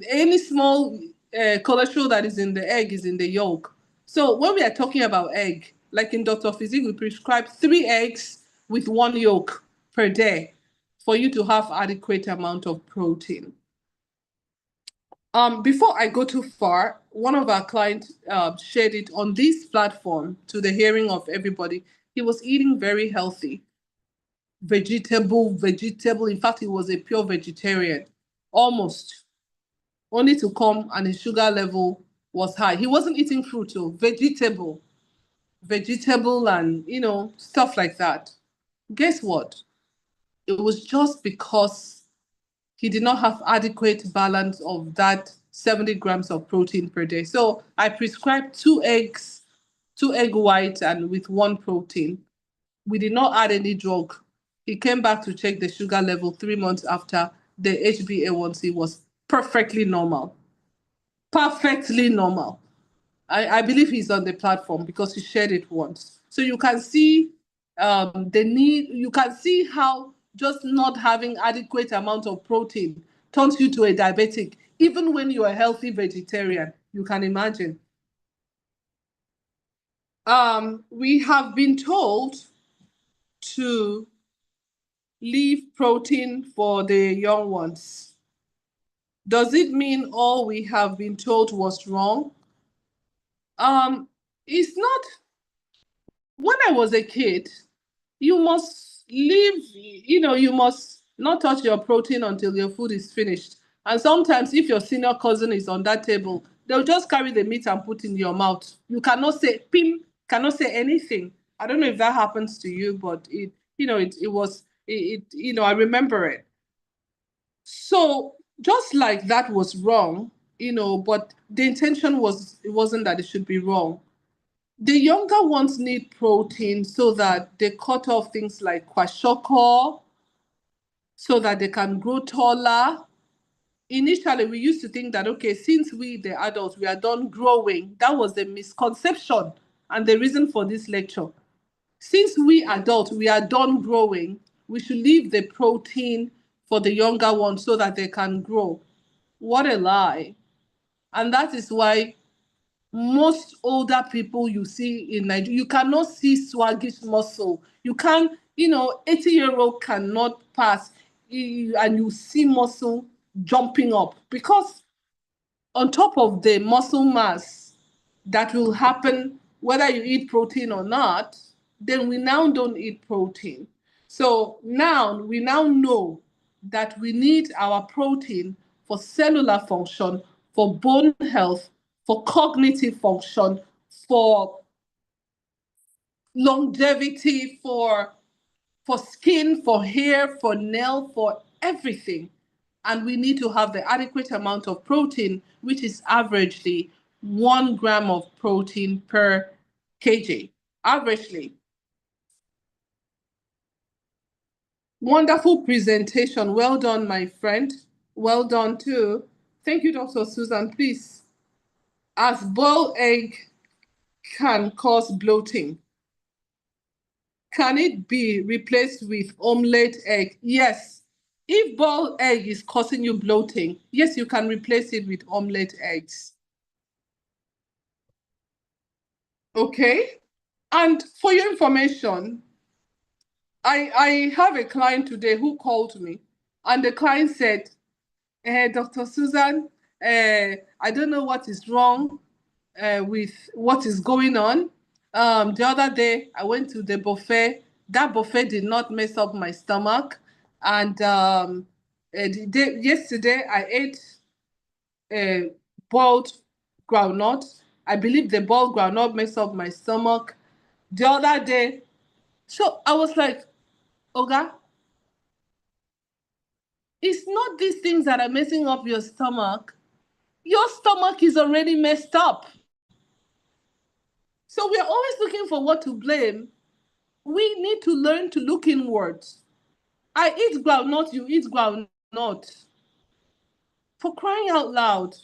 any small cholesterol that is in the egg is in the yolk. So, when we are talking about egg, like in Dr. Physique, we prescribe 3 eggs with 1 yolk per day for you to have adequate amount of protein. Before I go too far, one of our clients shared it on this platform to the hearing of everybody. He was eating very healthy, vegetable. In fact, he was a pure vegetarian, almost, only to come and his sugar level was high. He wasn't eating fruit, so vegetable and, stuff like that. Guess what? It was just because he did not have adequate balance of that 70 grams of protein per day. So I prescribed 2 eggs, 2 egg whites, and with 1 protein. We did not add any drug. He came back to check the sugar level 3 months after. The HbA1c was perfectly normal. Perfectly normal. I believe he's on the platform because he shared it once. So you can see the need, you can see how just not having adequate amount of protein turns you to a diabetic, even when you're a healthy vegetarian. You can imagine. We have been told to leave protein for the young ones. Does it mean all we have been told was wrong? It's not. When I was a kid, you must leave, you must not touch your protein until your food is finished. And sometimes, if your senior cousin is on that table, they'll just carry the meat and put in your mouth. You cannot say pim, cannot say anything. I don't know if that happens to you, but I remember it. So just like that was wrong, but the intention it wasn't that it should be wrong. The younger ones need protein so that they cut off things like kwashiorkor, so that they can grow taller. Initially, we used to think that, okay, since we, the adults, we are done growing. That was the misconception and the reason for this lecture. Since we adults, we are done growing, we should leave the protein for the younger ones so that they can grow. What a lie. And that is why most older people you see in Nigeria, you cannot see swaggish muscle. You can't, 80-year-old cannot pass and you see muscle jumping up, because on top of the muscle mass that will happen whether you eat protein or not, then we now don't eat protein. So now we now know that we need our protein for cellular function, for bone health, for cognitive function, for longevity, for skin, for hair, for nail, for everything. And we need to have the adequate amount of protein, which is averagely 1 gram of protein per kg. Averagely. Wonderful presentation. Well done, my friend. Well done, too. Thank you, Dr. Susan. Please, as boiled egg can cause bloating, can it be replaced with omelette egg? Yes. If boiled egg is causing you bloating, yes, you can replace it with omelette eggs. Okay? And for your information, I have a client today who called me, and the client said, Dr. Susan, I don't know what is wrong with what is going on. The other day, I went to the buffet. That buffet did not mess up my stomach. And yesterday, I ate boiled groundnut. I believe the boiled groundnut messed up my stomach. The other day, so I was like, Oga, it's not these things that are messing up your stomach. Your stomach is already messed up. So we're always looking for what to blame. We need to learn to look inwards. I eat groundnut, you eat groundnut. For crying out loud,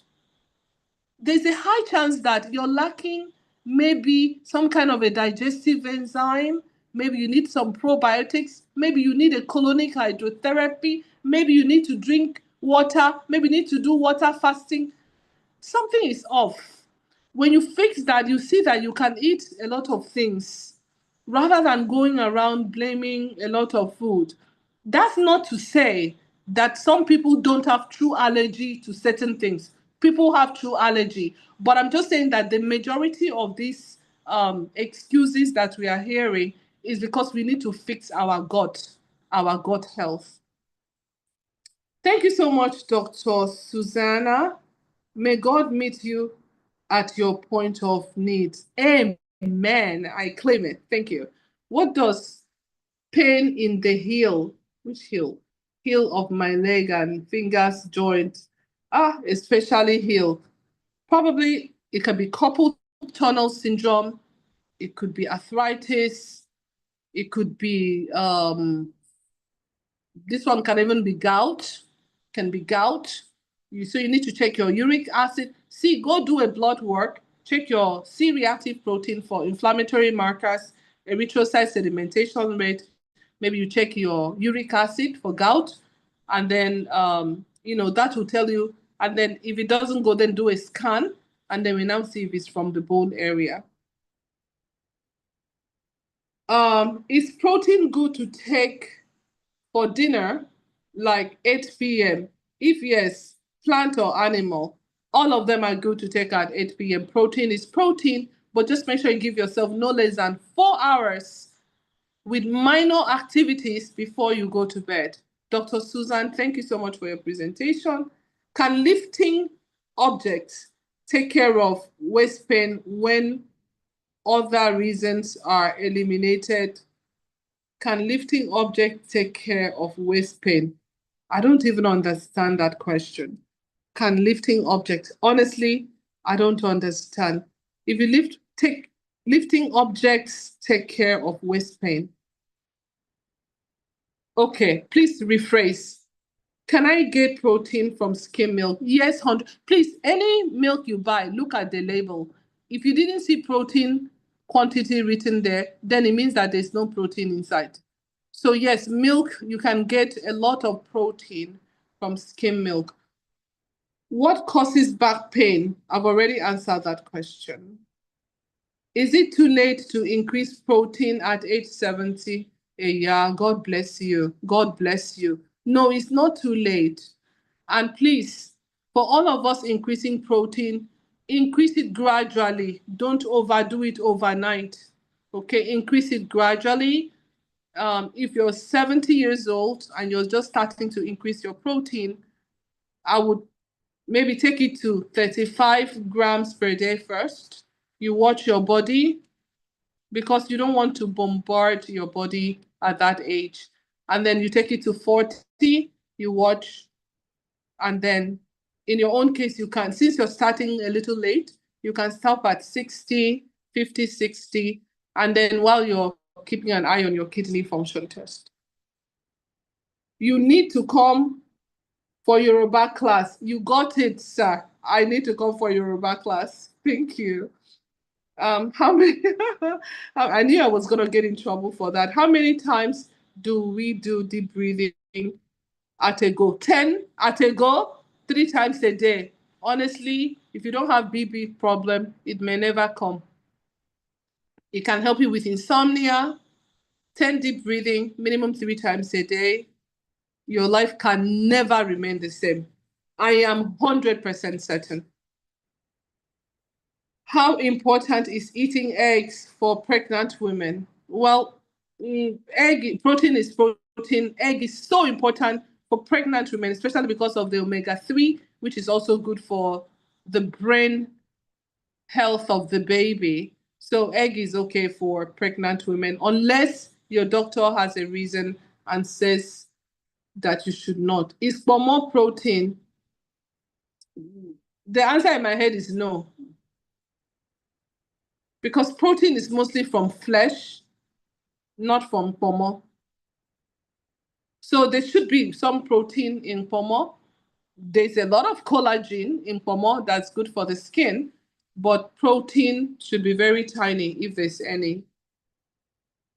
there's a high chance that you're lacking maybe some kind of a digestive enzyme. Maybe you need some probiotics. Maybe you need a colonic hydrotherapy. Maybe you need to drink water. Maybe you need to do water fasting. Something is off. When you fix that, you see that you can eat a lot of things rather than going around blaming a lot of food. That's not to say that some people don't have true allergy to certain things. People have true allergy. But I'm just saying that the majority of these excuses that we are hearing is because we need to fix our gut health. Thank you so much, Dr. Susanna. May God meet you at your point of need. Amen. I claim it. Thank you. What does pain in the heel, which heel? Heel of my leg and fingers joint, especially heel. Probably it can be carpal tunnel syndrome. It could be arthritis. It could be, this one can even be gout, can be gout. So you need to check your uric acid. See, go do a blood work, check your C-reactive protein for inflammatory markers, erythrocyte sedimentation rate. Maybe you check your uric acid for gout, and then, that will tell you. And then if it doesn't go, then do a scan, and then we now see if it's from the bone area. Is protein good to take for dinner, like 8 p.m.? If yes, plant or animal, all of them are good to take at 8 p.m. Protein is protein, but just make sure you give yourself no less than 4 hours with minor activities before you go to bed. Dr. Susan, thank you so much for your presentation. Can lifting objects take care of waist pain when other reasons are eliminated? Can lifting objects take care of waist pain? I don't even understand that question. Can lifting objects? Honestly, I don't understand. If you lifting objects take care of waist pain. Okay, please rephrase. Can I get protein from skim milk? Yes, 100. Please, any milk you buy, look at the label. If you didn't see protein quantity written there, then it means that there's no protein inside. So yes, milk, you can get a lot of protein from skim milk. What causes back pain? I've already answered that question. Is it too late to increase protein at age 70? Yeah, God bless you. God bless you. No, it's not too late. And please, for all of us increasing protein, increase it gradually. Don't overdo it overnight. Okay, increase it gradually. If you're 70 years old and you're just starting to increase your protein, I would maybe take it to 35 grams per day first. You watch your body because you don't want to bombard your body at that age. And then you take it to 40, you watch, and then in your own case, you can, since you're starting a little late, you can stop at 60, 50, 60, and then while you're keeping an eye on your kidney function test. You need to come for Yoruba class. You got it, sir. I need to come for Yoruba class. Thank you. How many? I knew I was gonna get in trouble for that. How many times do we do deep breathing at a go? 10 at a go, 3 times a day. Honestly, if you don't have BB problem, it may never come. It can help you with insomnia. 10 deep breathing, minimum 3 times a day. Your life can never remain the same. I am 100% certain. How important is eating eggs for pregnant women? Well, protein is protein. Egg is so important for pregnant women, especially because of the omega-3, which is also good for the brain health of the baby. So egg is okay for pregnant women, unless your doctor has a reason and says that you should not. Is for more protein? The answer in my head is no. Because protein is mostly from flesh, not from pomo. So there should be some protein in pomo. There's a lot of collagen in pomo that's good for the skin, but protein should be very tiny if there's any.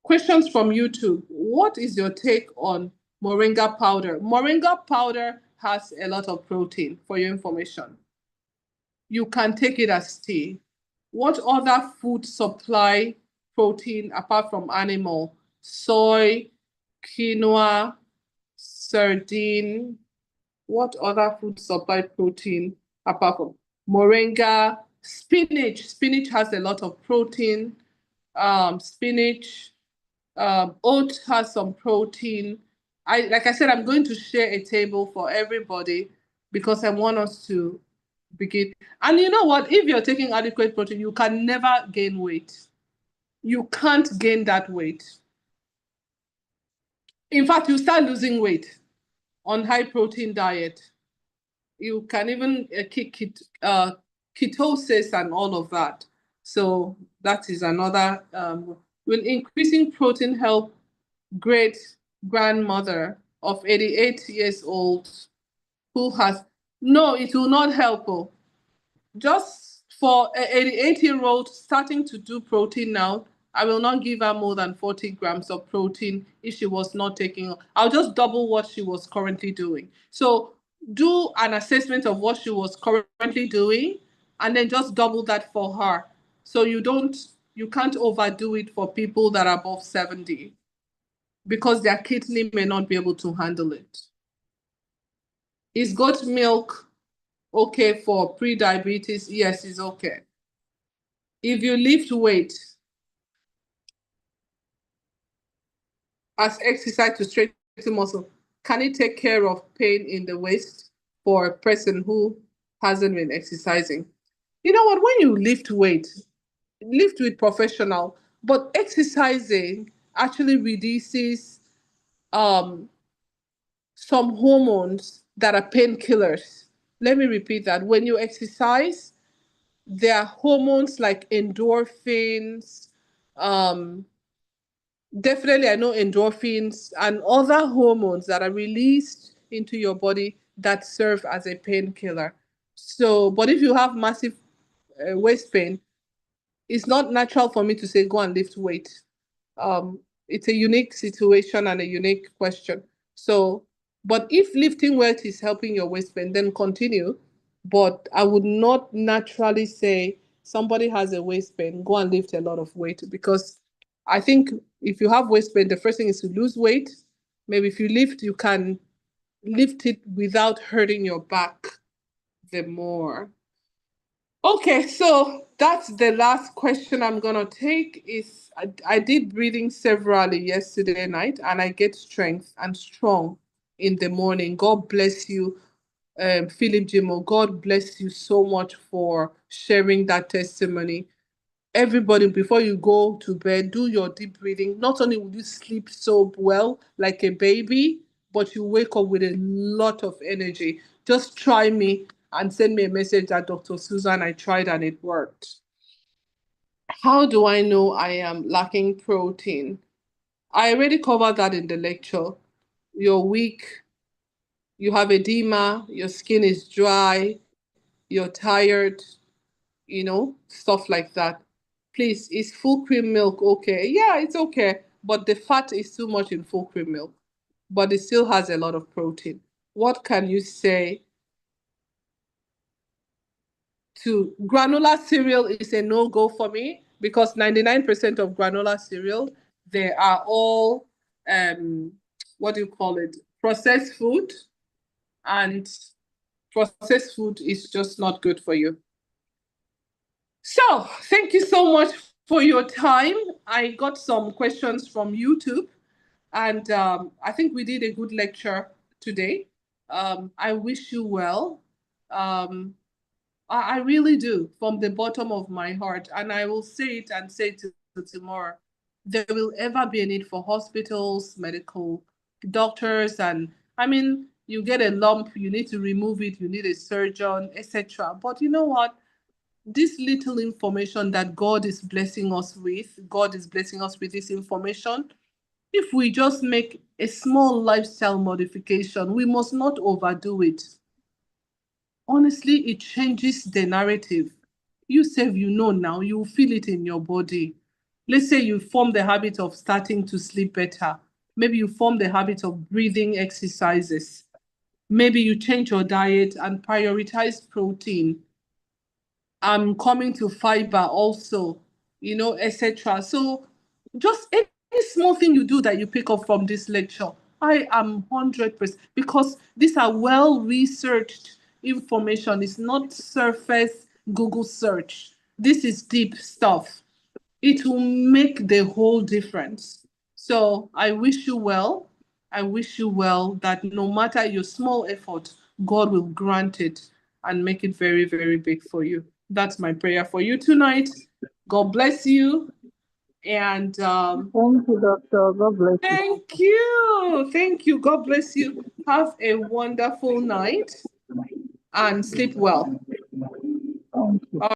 Questions from YouTube. What is your take on moringa powder? Moringa powder has a lot of protein, for your information. You can take it as tea. What other food supply protein apart from animal? Soy, quinoa, sardine. What other food supply protein apart from moringa? Spinach. Spinach has a lot of protein. Spinach, oat has some protein. Like I said, I'm going to share a table for everybody because I want us to begin. And you know what? If you're taking adequate protein, you can never gain weight. You can't gain that weight. In fact, you start losing weight on high protein diet. You can even kick ketosis and all of that. So that is another. Will increasing protein help great grandmother of 88 years old who has no, it will not help. Oh. Just for an 88-year-old starting to do protein now, I will not give her more than 40 grams of protein if she was not taking. I'll just double what she was currently doing. So do an assessment of what she was currently doing and then just double that for her. So you can't overdo it for people that are above 70 because their kidney may not be able to handle it. Is goat milk okay for pre-diabetes? Yes, it's okay. If you lift weight as exercise to strengthen muscle, can it take care of pain in the waist for a person who hasn't been exercising? You know what? When you lift weight, lift with professional, but exercising actually reduces some hormones that are painkillers. Let me repeat that. When you exercise, there are hormones like endorphins, definitely I know endorphins and other hormones that are released into your body that serve as a painkiller. So, but if you have massive waist pain, it's not natural for me to say go and lift weight. Um, it's a unique situation and a unique question. So, but if lifting weight is helping your waist pain, then continue. But I would not naturally say somebody has a waist pain, go and lift a lot of weight, because I think if you have waist pain, the first thing is to lose weight. Maybe if you lift, you can lift it without hurting your back the more. Okay, so that's the last question I'm gonna take. Is I did breathing severally yesterday night, and I get strength and strong in the morning. God bless you, Philip Jimo. God bless you so much for sharing that testimony. Everybody, before you go to bed, do your deep breathing. Not only will you sleep so well like a baby, but you wake up with a lot of energy. Just try me and send me a message that Dr. Susan, I tried and it worked. How do I know I am lacking protein? I already covered that in the lecture. You're weak, you have edema, your skin is dry, you're tired, stuff like that. Please, is full cream milk okay? Yeah, it's okay, but the fat is too much in full cream milk, but it still has a lot of protein. What can you say to granola cereal? Is a no-go for me, because 99% of granola cereal, they are all, what do you call it? Processed food, and processed food is just not good for you. So, thank you so much for your time. I got some questions from YouTube, and I think we did a good lecture today. I wish you well. I really do, from the bottom of my heart. And I will say it and say it till tomorrow. There will ever be a need for hospitals, medical doctors, and I mean, you get a lump, you need to remove it, you need a surgeon, etc. But you know what? This little information that God is blessing us with, God is blessing us with this information. If we just make a small lifestyle modification, we must not overdo it. Honestly, it changes the narrative. You say you know now, you feel it in your body. Let's say you form the habit of starting to sleep better. Maybe you form the habit of breathing exercises. Maybe you change your diet and prioritize protein. I'm coming to fiber also, etc. So just any small thing you do that you pick up from this lecture, I am 100%, because these are well researched information. It's not surface Google search. This is deep stuff. It will make the whole difference. So I wish you well. I wish you well, that no matter your small effort, God will grant it and make it very, very big for you. That's my prayer for you tonight. God bless you. And Thank you, doctor. God bless you. thank you. Thank you. God bless you. Have a wonderful night and sleep well.